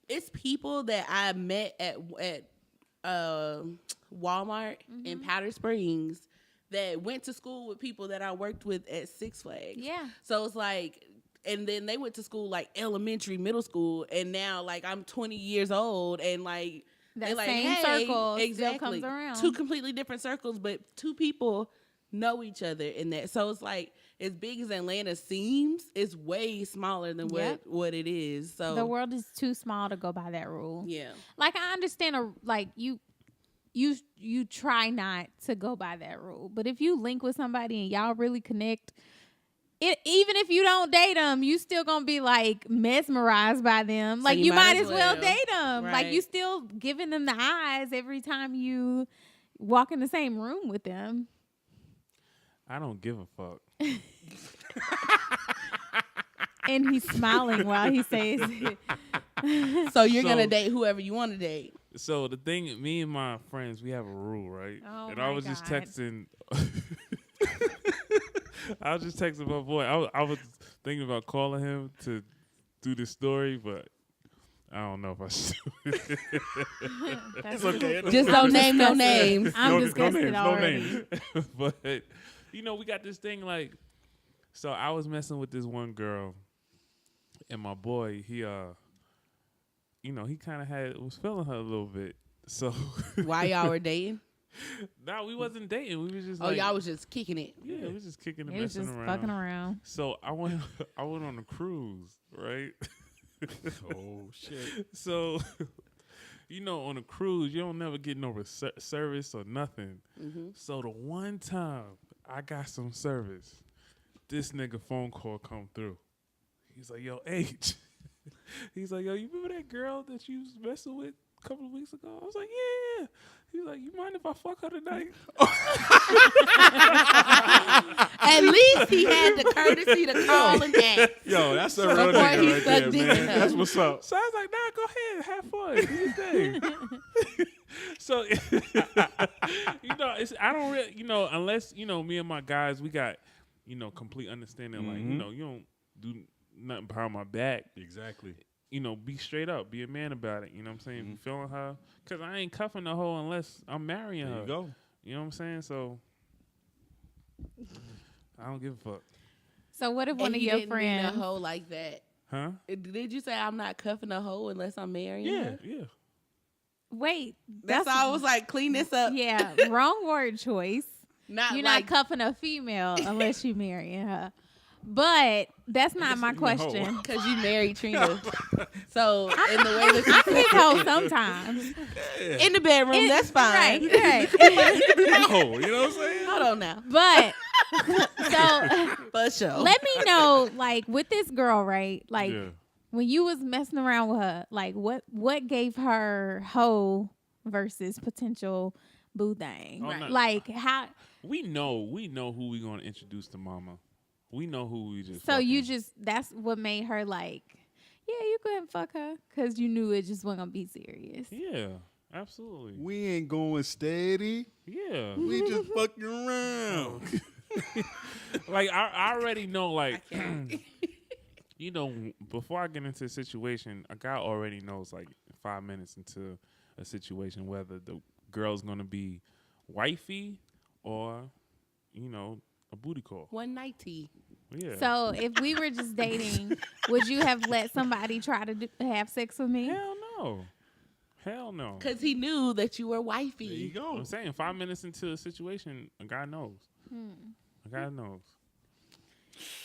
it's people that I met at Walmart in Powder Springs that went to school with people that I worked with at Six Flags. Yeah. So it's like, and then they went to school like elementary, middle school, and now like I'm 20 years old and like That they're like, same hey, circle still exactly, comes around. two completely different circles, but two people know each other in that. So it's like, as big as Atlanta seems, it's way smaller than what it is. So The world is too small to go by that rule. yeah. Like I understand, you try not to go by that rule, but if you link with somebody and y'all really connect, even if you don't date them, you still gonna be like mesmerized by them. So like you you might might as as well well. date them. Like Right. you still giving them the eyes every time you walk in the same room with them. I don't give a fuck. And he's smiling while he says it. So you're So- gonna date whoever you want to date. So the thing, me and my friends, we have a rule, right? Oh and I my was just God. texting. I was just texting my boy. I was thinking about calling him to do this story, but I don't know if I should. That's okay. Just don't name no names. I'm disgusted already. names. But we got this thing like. So I was messing with this one girl, and my boy, he he kind of was feeling her a little bit. So Why y'all were dating? nah, we wasn't dating. We was just Y'all was just kicking it. yeah, we was just kicking and He was messing just around. fucking around. So I went on a cruise, right? Oh shit. So on a cruise, you don't never get no service or nothing. So the one time I got some service, this nigga phone call come through. He's like, yo, H. He's like, yo, you remember that girl that you was messing with a couple of weeks ago? I was like, yeah. He's like, you mind if I fuck her tonight? At least he had the courtesy to call and ask. Yo, that's a Before real nigga he right sucked there, dick man. in her. That's what's up. So I was like, nah, go ahead, have fun, do your thing. So, I don't really, unless, me and my guys, we got, complete understanding. Like, you don't do nothing behind my back. Exactly. Be straight up, be a man about it. You know what I'm saying? If you feeling her, because I ain't cuffing the hoe unless I'm marrying There her. you go. You know what I'm saying? So, I don't give a fuck. So what if one And of he your didn't mean friends? a hoe like that. Huh? Did you say I'm not cuffing a hoe unless I'm marrying Yeah, her? yeah. Wait, That's all I was like, clean this up. Yeah, wrong word choice. Not You're like not cuffing a female unless you marrying her. But that's not my No. question. Because you married Trina. So in the way that I pick hoes sometimes. in the bedroom, that's fine. Right. No, you know what I'm saying? Hold on now. But so For sure. let me know, like with this girl, right? Like Yeah. when you was messing around with her, like what gave her hoe versus potential boo thing? Oh, no. Like how? We know who we gonna introduce to mama. We know who we just. So you fucking- just that's what made her like, yeah, you go ahead and fuck her because you knew it just wasn't gonna be serious. Yeah, absolutely. We ain't going steady. Yeah. We just fucking around. Like I already know, like you know, before I get into a situation, a guy already knows like 5 minutes into a situation whether the girl's gonna be wifey or, you know, a booty call. One night tea. Yeah. So if we were just dating, would you have let somebody try to have sex with me? Hell no. Hell no. Because he knew that you were There you wifey. go. I'm saying 5 minutes into a situation, a guy knows. A guy knows.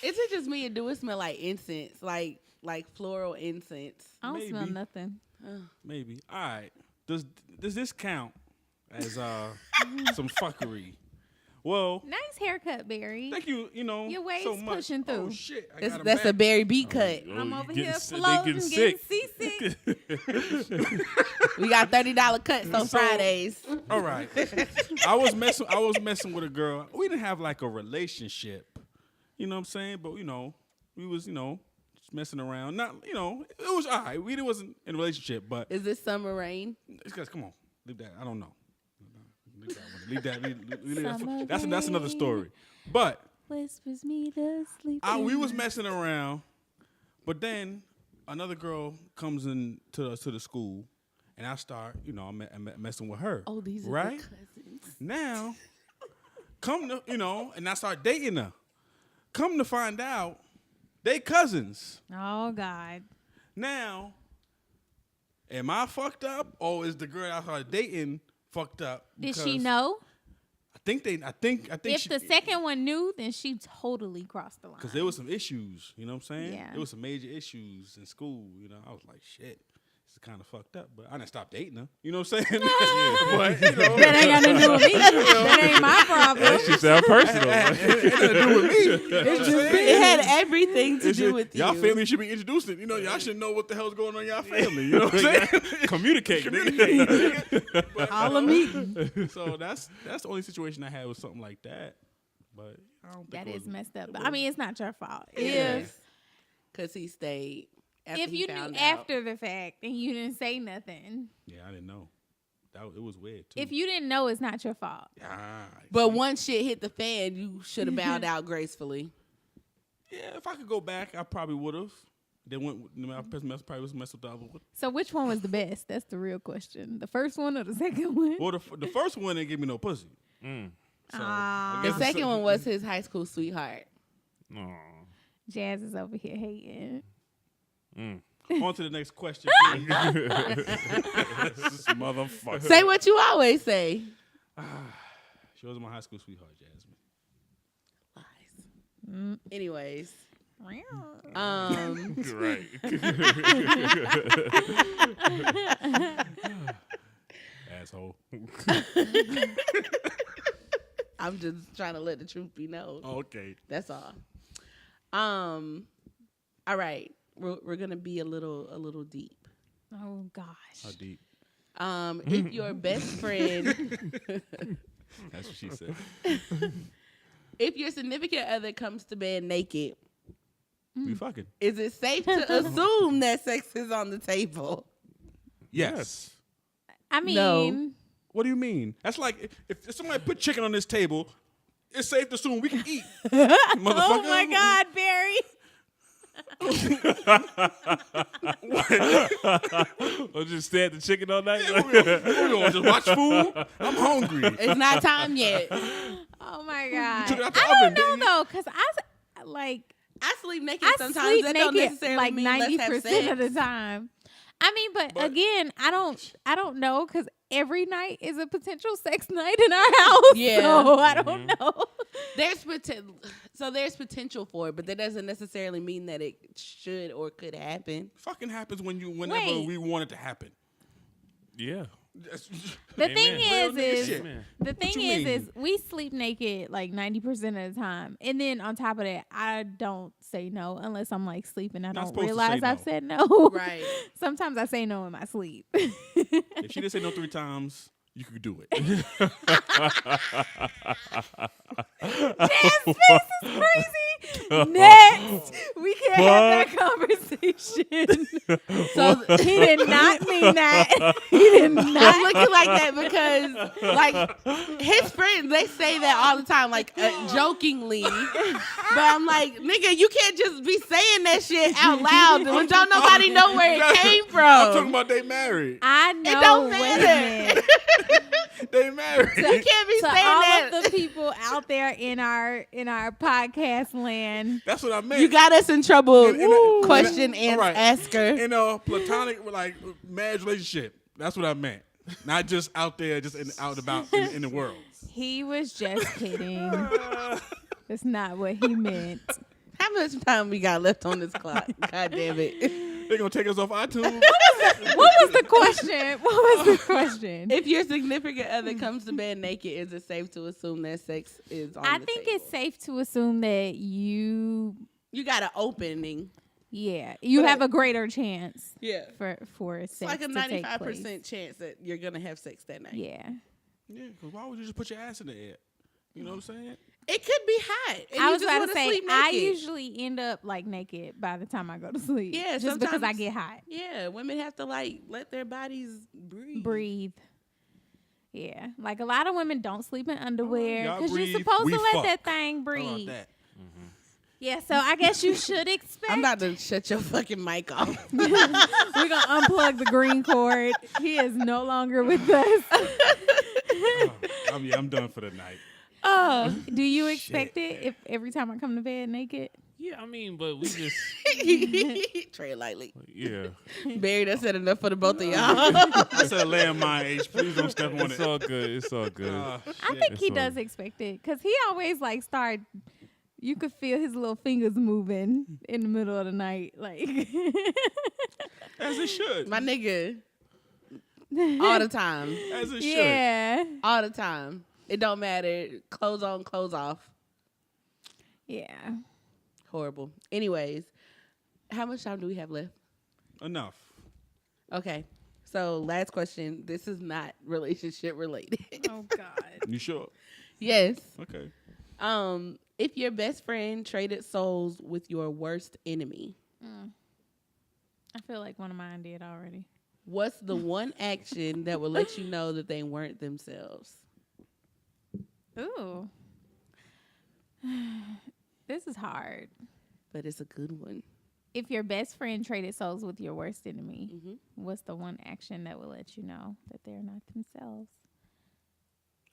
Is it just me or do it smell like incense? Like floral incense? I don't smell Maybe. nothing. Maybe. All right. Does this count as some fuckery? Well, Nice haircut, Barry. thank you. You know, Your waist so much. pushing Oh through. shit! I That's, got 'em that's a back. Barry B cut. Oh, I'm you over getting here sick- they floating, getting getting sick. seasick. We got $30 cuts on So- Fridays. All right. I was messing with a girl. We didn't have like a relationship. You know what I'm saying? But you know, we was, you know, just messing around. Not, you know, it was all right. We wasn't in a relationship, but Is this summer rain? guys, come on. Leave that. I don't know. Leave that one. Leave that. Leave that. Summer That's another rain. story. But Whispers me to sleep. we was messing around, but then another girl comes in to the school, and I start, you know, I'm messing with her. Oh, these are right the cousins. now. Come to, you know, and I start dating her. Come to find out, they cousins. Oh God. Now, am I fucked up, or is the girl I started dating fucked up? Did she Because know? I think If she, the second one knew, then she totally crossed the line. because there was some issues, you know what I'm saying? Yeah. There was some major issues in school, you know. I was like, shit, this is kind of fucked up, but I didn't stop dating her. You know what I'm saying? But, you know, That ain't got nothing to do with me. That ain't my problem. That shit sound personal. it had nothing to do with me. You know what I'm saying? It had everything to It's do just- with you. y'all family should be introduced. You know, y'all should know what the hell's going on in y'all family. You know what I'm saying? Communicate. All of me. So that's the only situation I had with something like that. But I don't think That it is was, messed up. But I mean, it's not your fault. Yes. Because he stayed. After If he you knew found out. after the fact and you didn't say nothing, Yeah, I didn't know. It was weird too. if you didn't know, it's not your fault. Ah, But see? once shit hit the fan, you should have bowed out gracefully. Yeah, if I could go back, I probably would have. Then went. I probably was messed with the other one. So which one was the best? That's the real question. The first one or the second one? Well, the first one didn't give me no pussy. Mm. So Ah. I The guess second one was his high school sweetheart. Aw. Jazz is over here hating. Mm. On to the next question. please. This motherfucker. Say what you always say. She was my high school sweetheart, Jasmine. Lies. Anyways, Right. Asshole. I'm just trying to let the truth be known. Okay. That's all. All right. We're gonna be a little deep. Oh How gosh. deep? If your best friend, That's what she said. if your significant other comes to bed naked, We fucking. is it safe to assume that sex is on the table? Yes. I mean, No. What do you mean? That's like if somebody put chicken on this table, it's safe to assume we can eat. Motherfucker. oh my God, Barry. Or just stay at the chicken all night. We gonna just watch food. I'm hungry. It's not time yet. Oh my God. took it out the I oven, don't know didn't you? though, cause like I sleep naked I sometimes. sleep That don't naked necessarily like mean let's have 90% sex. of the time. I mean, but again, I don't know because every night is a potential sex night in our house. Yeah. So I don't know. there's potential for it, but that doesn't necessarily mean that it should or could happen. Fucking happens whenever we want it to happen. Yeah. The Amen. thing Real nigga is, shit. Amen. the thing you is, mean? we sleep naked like 90% of the time, and then on top of that, I don't say no unless I'm like sleeping. I Not don't supposed to realize say I've no. said no. Right. Sometimes I say no in my sleep. If she didn't say no 3 times, you could do it. This face is crazy. Next, we can't have that conversation. So He did not mean that. He did I'm not. looking like that because, like, his friends, they say that all the time, like, jokingly. But I'm like, nigga, you can't just be saying that shit out loud when don't nobody know where it came from. I'm talking about they married. I know don't what matter. he meant. They married. You can't be To saying all that. of the people out there in our podcast land, That's what I meant. You got us in trouble. In Question a- and alright. asker. In a platonic, like, marriage relationship. That's what I meant. Not just out there, just out and about in the world. he was just kidding. That's not what he meant. How much time we got left on this clock? God damn it. They're going to take us off iTunes. What was the question? What was the question? If your significant other comes to bed naked, is it safe to assume that sex is on I the think table? it's safe to assume that you You got an opening. you have a greater chance Yeah. for sex It's like a to take 95% place. chance that you're going to have sex that night. Yeah. Yeah, because why would you just put your ass in the air? You know what I'm saying? It could be hot. And I you was just about wanna to say sleep I naked. usually end up like naked by the time I go to sleep. Yeah, just because I sometimes- get hot. Yeah, women have to like let their bodies breathe. Breathe. Yeah, like a lot of women don't sleep in underwear y'all because you're breathe, supposed we to let fuck. that thing How about breathe. that? Yeah, so I guess you should expect. I'm about to shut your fucking mic off. We're gonna unplug the green cord. He is no longer with us. I'm done for the night. Do you expect it if every time I come to bed naked? Yeah, I mean, but we just Tread lightly. yeah. Barry, that's said enough for the both of y'all. I said landmine H. Please don't step on It's it. all good. It's all good. I Shit. think he It's does expect it because he always like start. You could feel his little fingers moving in the middle of the night, like. As it should. My nigga. All the time. As it should. Yeah, All the time. It don't matter. Clothes on, clothes off. yeah. Horrible. Anyways, how much time do we have left? Enough. Okay. So last question. This is not relationship related. Oh God. You sure? Yes. Okay. If your best friend traded souls with your worst enemy, I feel like one of mine did already. what's the one action that will let you know that they weren't themselves? Ooh. This is hard. But it's a good one. If your best friend traded souls with your worst enemy, Mhm. what's the one action that will let you know that they're not themselves?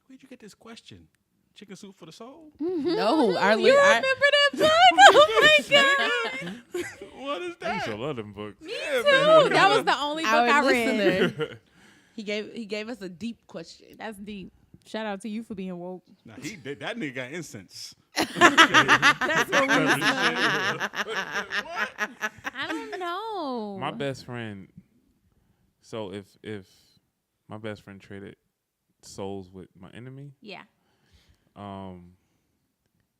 Where'd you get this question? Chicken soup for the soul? No, our You remember that book? Oh my God. What is I used that? to love them books. Yeah, Dude, man. that was the only book our I read. listener. He gave us a deep question. That's deep. Shout out to you for being woke. Nah, that nigga got incense. That's what we I don't know. My best friend. So if my best friend traded souls with my enemy, Yeah.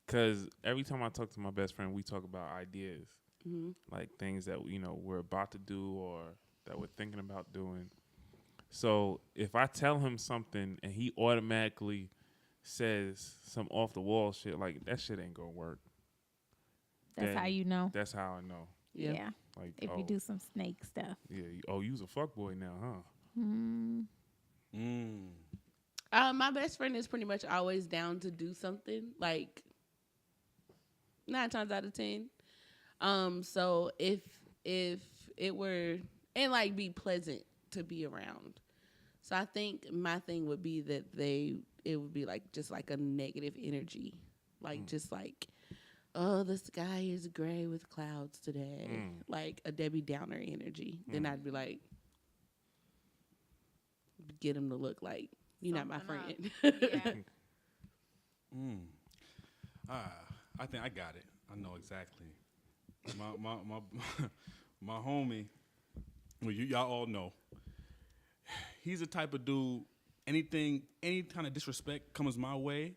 because every time I talk to my best friend, we talk about ideas, Mhm. like things that we're about to do or that we're thinking about doing. So if I tell him something and he automatically says some off the wall shit, like that shit ain't gonna work. That's Then how you know. That's how I know. Yeah. Yeah. Like If oh, you do some snake stuff. yeah, you's a fuckboy now, huh? Mm. My best friend is pretty much always down to do something. Like 9 times out of 10. So if it were and like be pleasant to be around. So I think my thing would be that it would be like just like a negative energy. Like just like, oh, the sky is gray with clouds today. Like a Debbie Downer energy. Then I'd be like, get him to look like you're not my Something friend. Yeah. I think I got it. I know exactly. My homie, well, y'all all know. He's the type of dude. Any kind of disrespect comes my way,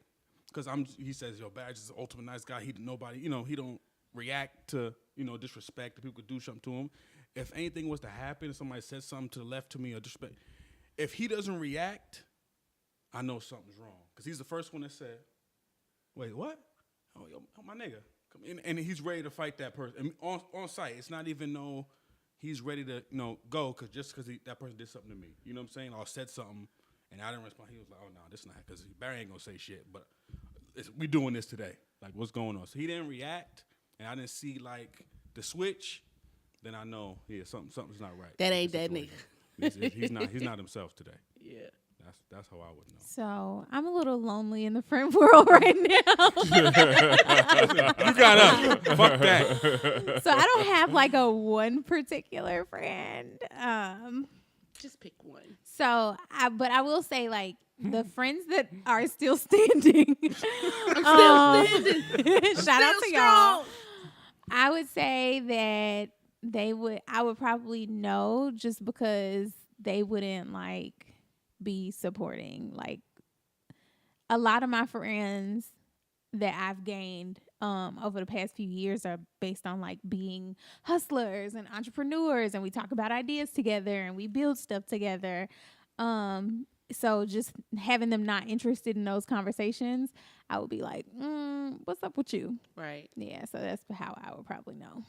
because he says, yo, Badge is the ultimate nice guy. He don't react to, disrespect. If people could do something to him. If anything was to happen, if somebody said something to the left to me or disrespect, if he doesn't react, I know something's wrong. Because he's the first one that said, wait, what? Oh, yo, my nigga. Come in. And he's ready to fight that person. And on site. It's not even he's ready to, go because that person did something to me. You know what I'm saying? Or said something. And I didn't respond. He was like, oh, no, this not. Because Barry ain't going to say shit. But we doing this today. Like, what's going on? So he didn't react. And I didn't see, the switch. Then I know, something's not right. That ain't that nigga. He's not himself today. Yeah. That's how I would know. So I'm a little lonely in the friend world right now. You got up. Fuck that. So I don't have a one particular friend. Just pick one. So but I will say the friends that are still standing. I'm still standing. Shout out to y'all. I would say that I would probably know just because they wouldn't be supporting. A lot of my friends that I've gained over the past few years are based on being hustlers and entrepreneurs, and we talk about ideas together and we build stuff together. So just having them not interested in those conversations, I would be like, what's up with you? Right. Yeah, so that's how I would probably know.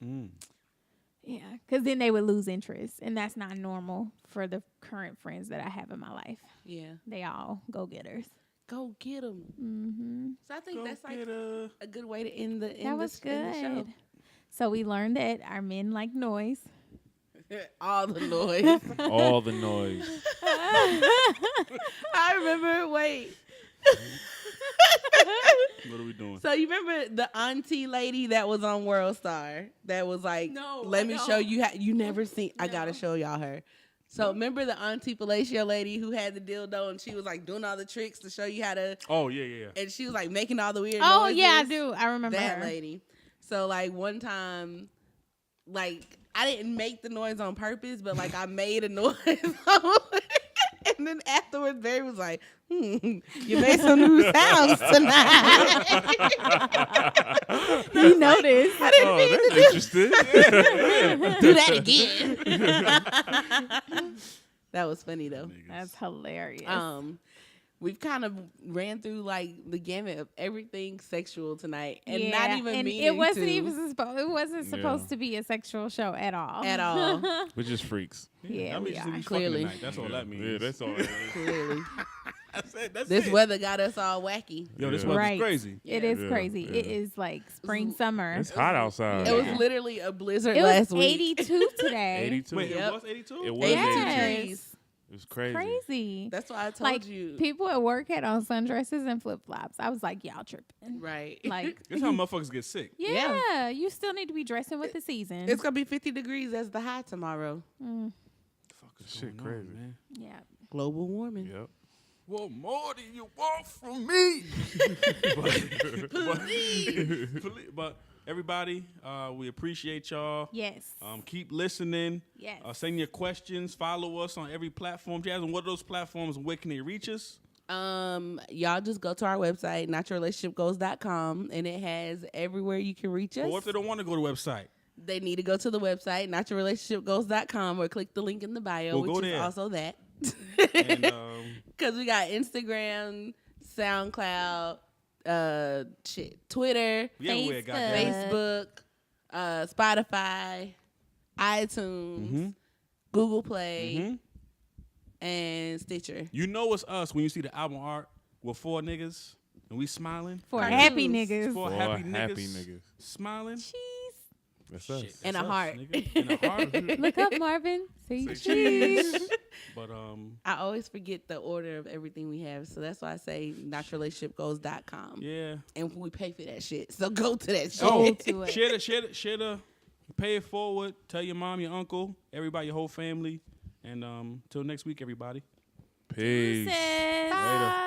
Mm. Yeah, because then they would lose interest, and that's not normal for the current friends that I have in my life. Yeah. They all go-getters. Go get them. Mm-hmm. So I think Go that's get her. a good way to end the That was the show. good. So we learned that our men like noise. All the noise. All the noise. I remember, wait. What are we doing? So you remember the auntie lady that was on World Star that was like, No, let I me don't. show you how you never seen. I No. gotta show y'all her. So remember the auntie fellatio lady who had the dildo and she was doing all the tricks to show you how to, Oh, yeah. and she was making all the weird Oh, noises. yeah, I do. I remember That her. lady. So one time, I didn't make the noise on purpose, but I made a noise. And then afterwards, Barry was like, you made some new sounds tonight. You noticed. I didn't Oh, mean to that's do interesting. do that again. That was funny though. That's hilarious. We've kind of ran through the gamut of everything sexual tonight, and yeah, not even and meaning it wasn't to even it wasn't supposed Yeah. to be a sexual show at all. at all. We're just freaks. Yeah, that we means are. we fucking Clearly. tonight. That's all that means. Yeah, that's all. Clearly, That's this it. weather got us all wacky. Yo, this Yeah. weather's Right. crazy. It Yeah. is Yeah, crazy. yeah. It is spring, summer. It's hot outside. It was Yeah. literally a blizzard It was last week. 82 today. 82. Wait, Yep. it was 82? It was 82 Yes. trees. It was crazy. Crazy. That's why I told Like you. people at work had on sundresses and flip flops. I was like, y'all tripping. Right. Like, This how motherfuckers get sick. yeah, you still need to be dressing with the season. It's gonna be 50 degrees as the high tomorrow. Fuck is Shit going on, crazy. man. Yeah. Global warming. Yep. What more do you want from me? but everybody, we appreciate y'all. Yes. Keep listening. Yes. Send your questions. Follow us on every platform. Jasmine, what are those platforms and where can they reach us? Y'all just go to our website, notyourrelationshipgoals.com, and it has everywhere you can reach us. Or if they don't want to go to the website, They need to go to the website, notyourrelationshipgoals.com, or click the link in the bio, Well, go which is there. also that. and Because we got Instagram, SoundCloud, Twitter, we everywhere, Facebook. goddamn. Facebook, Spotify, iTunes, Google Play, and Stitcher. You know it's us when you see the album art with 4 niggas and we smiling. For Cartoons. happy niggas. Four Boy, happy happy niggas, niggas. smiling. Cheese. That's us. Shit, And that's a us, heart. nigga. And a heart. Look up, Marvin. See Say cheese. cheese. But I always forget the order of everything we have, so that's why I say notyourrelationshipgoals.com. yeah. And we pay for that shit, so go to that shit. Oh, to it. share the, pay it forward. Tell your mom, your uncle, everybody, your whole family. And till next week, everybody. Peace. Bye. Later.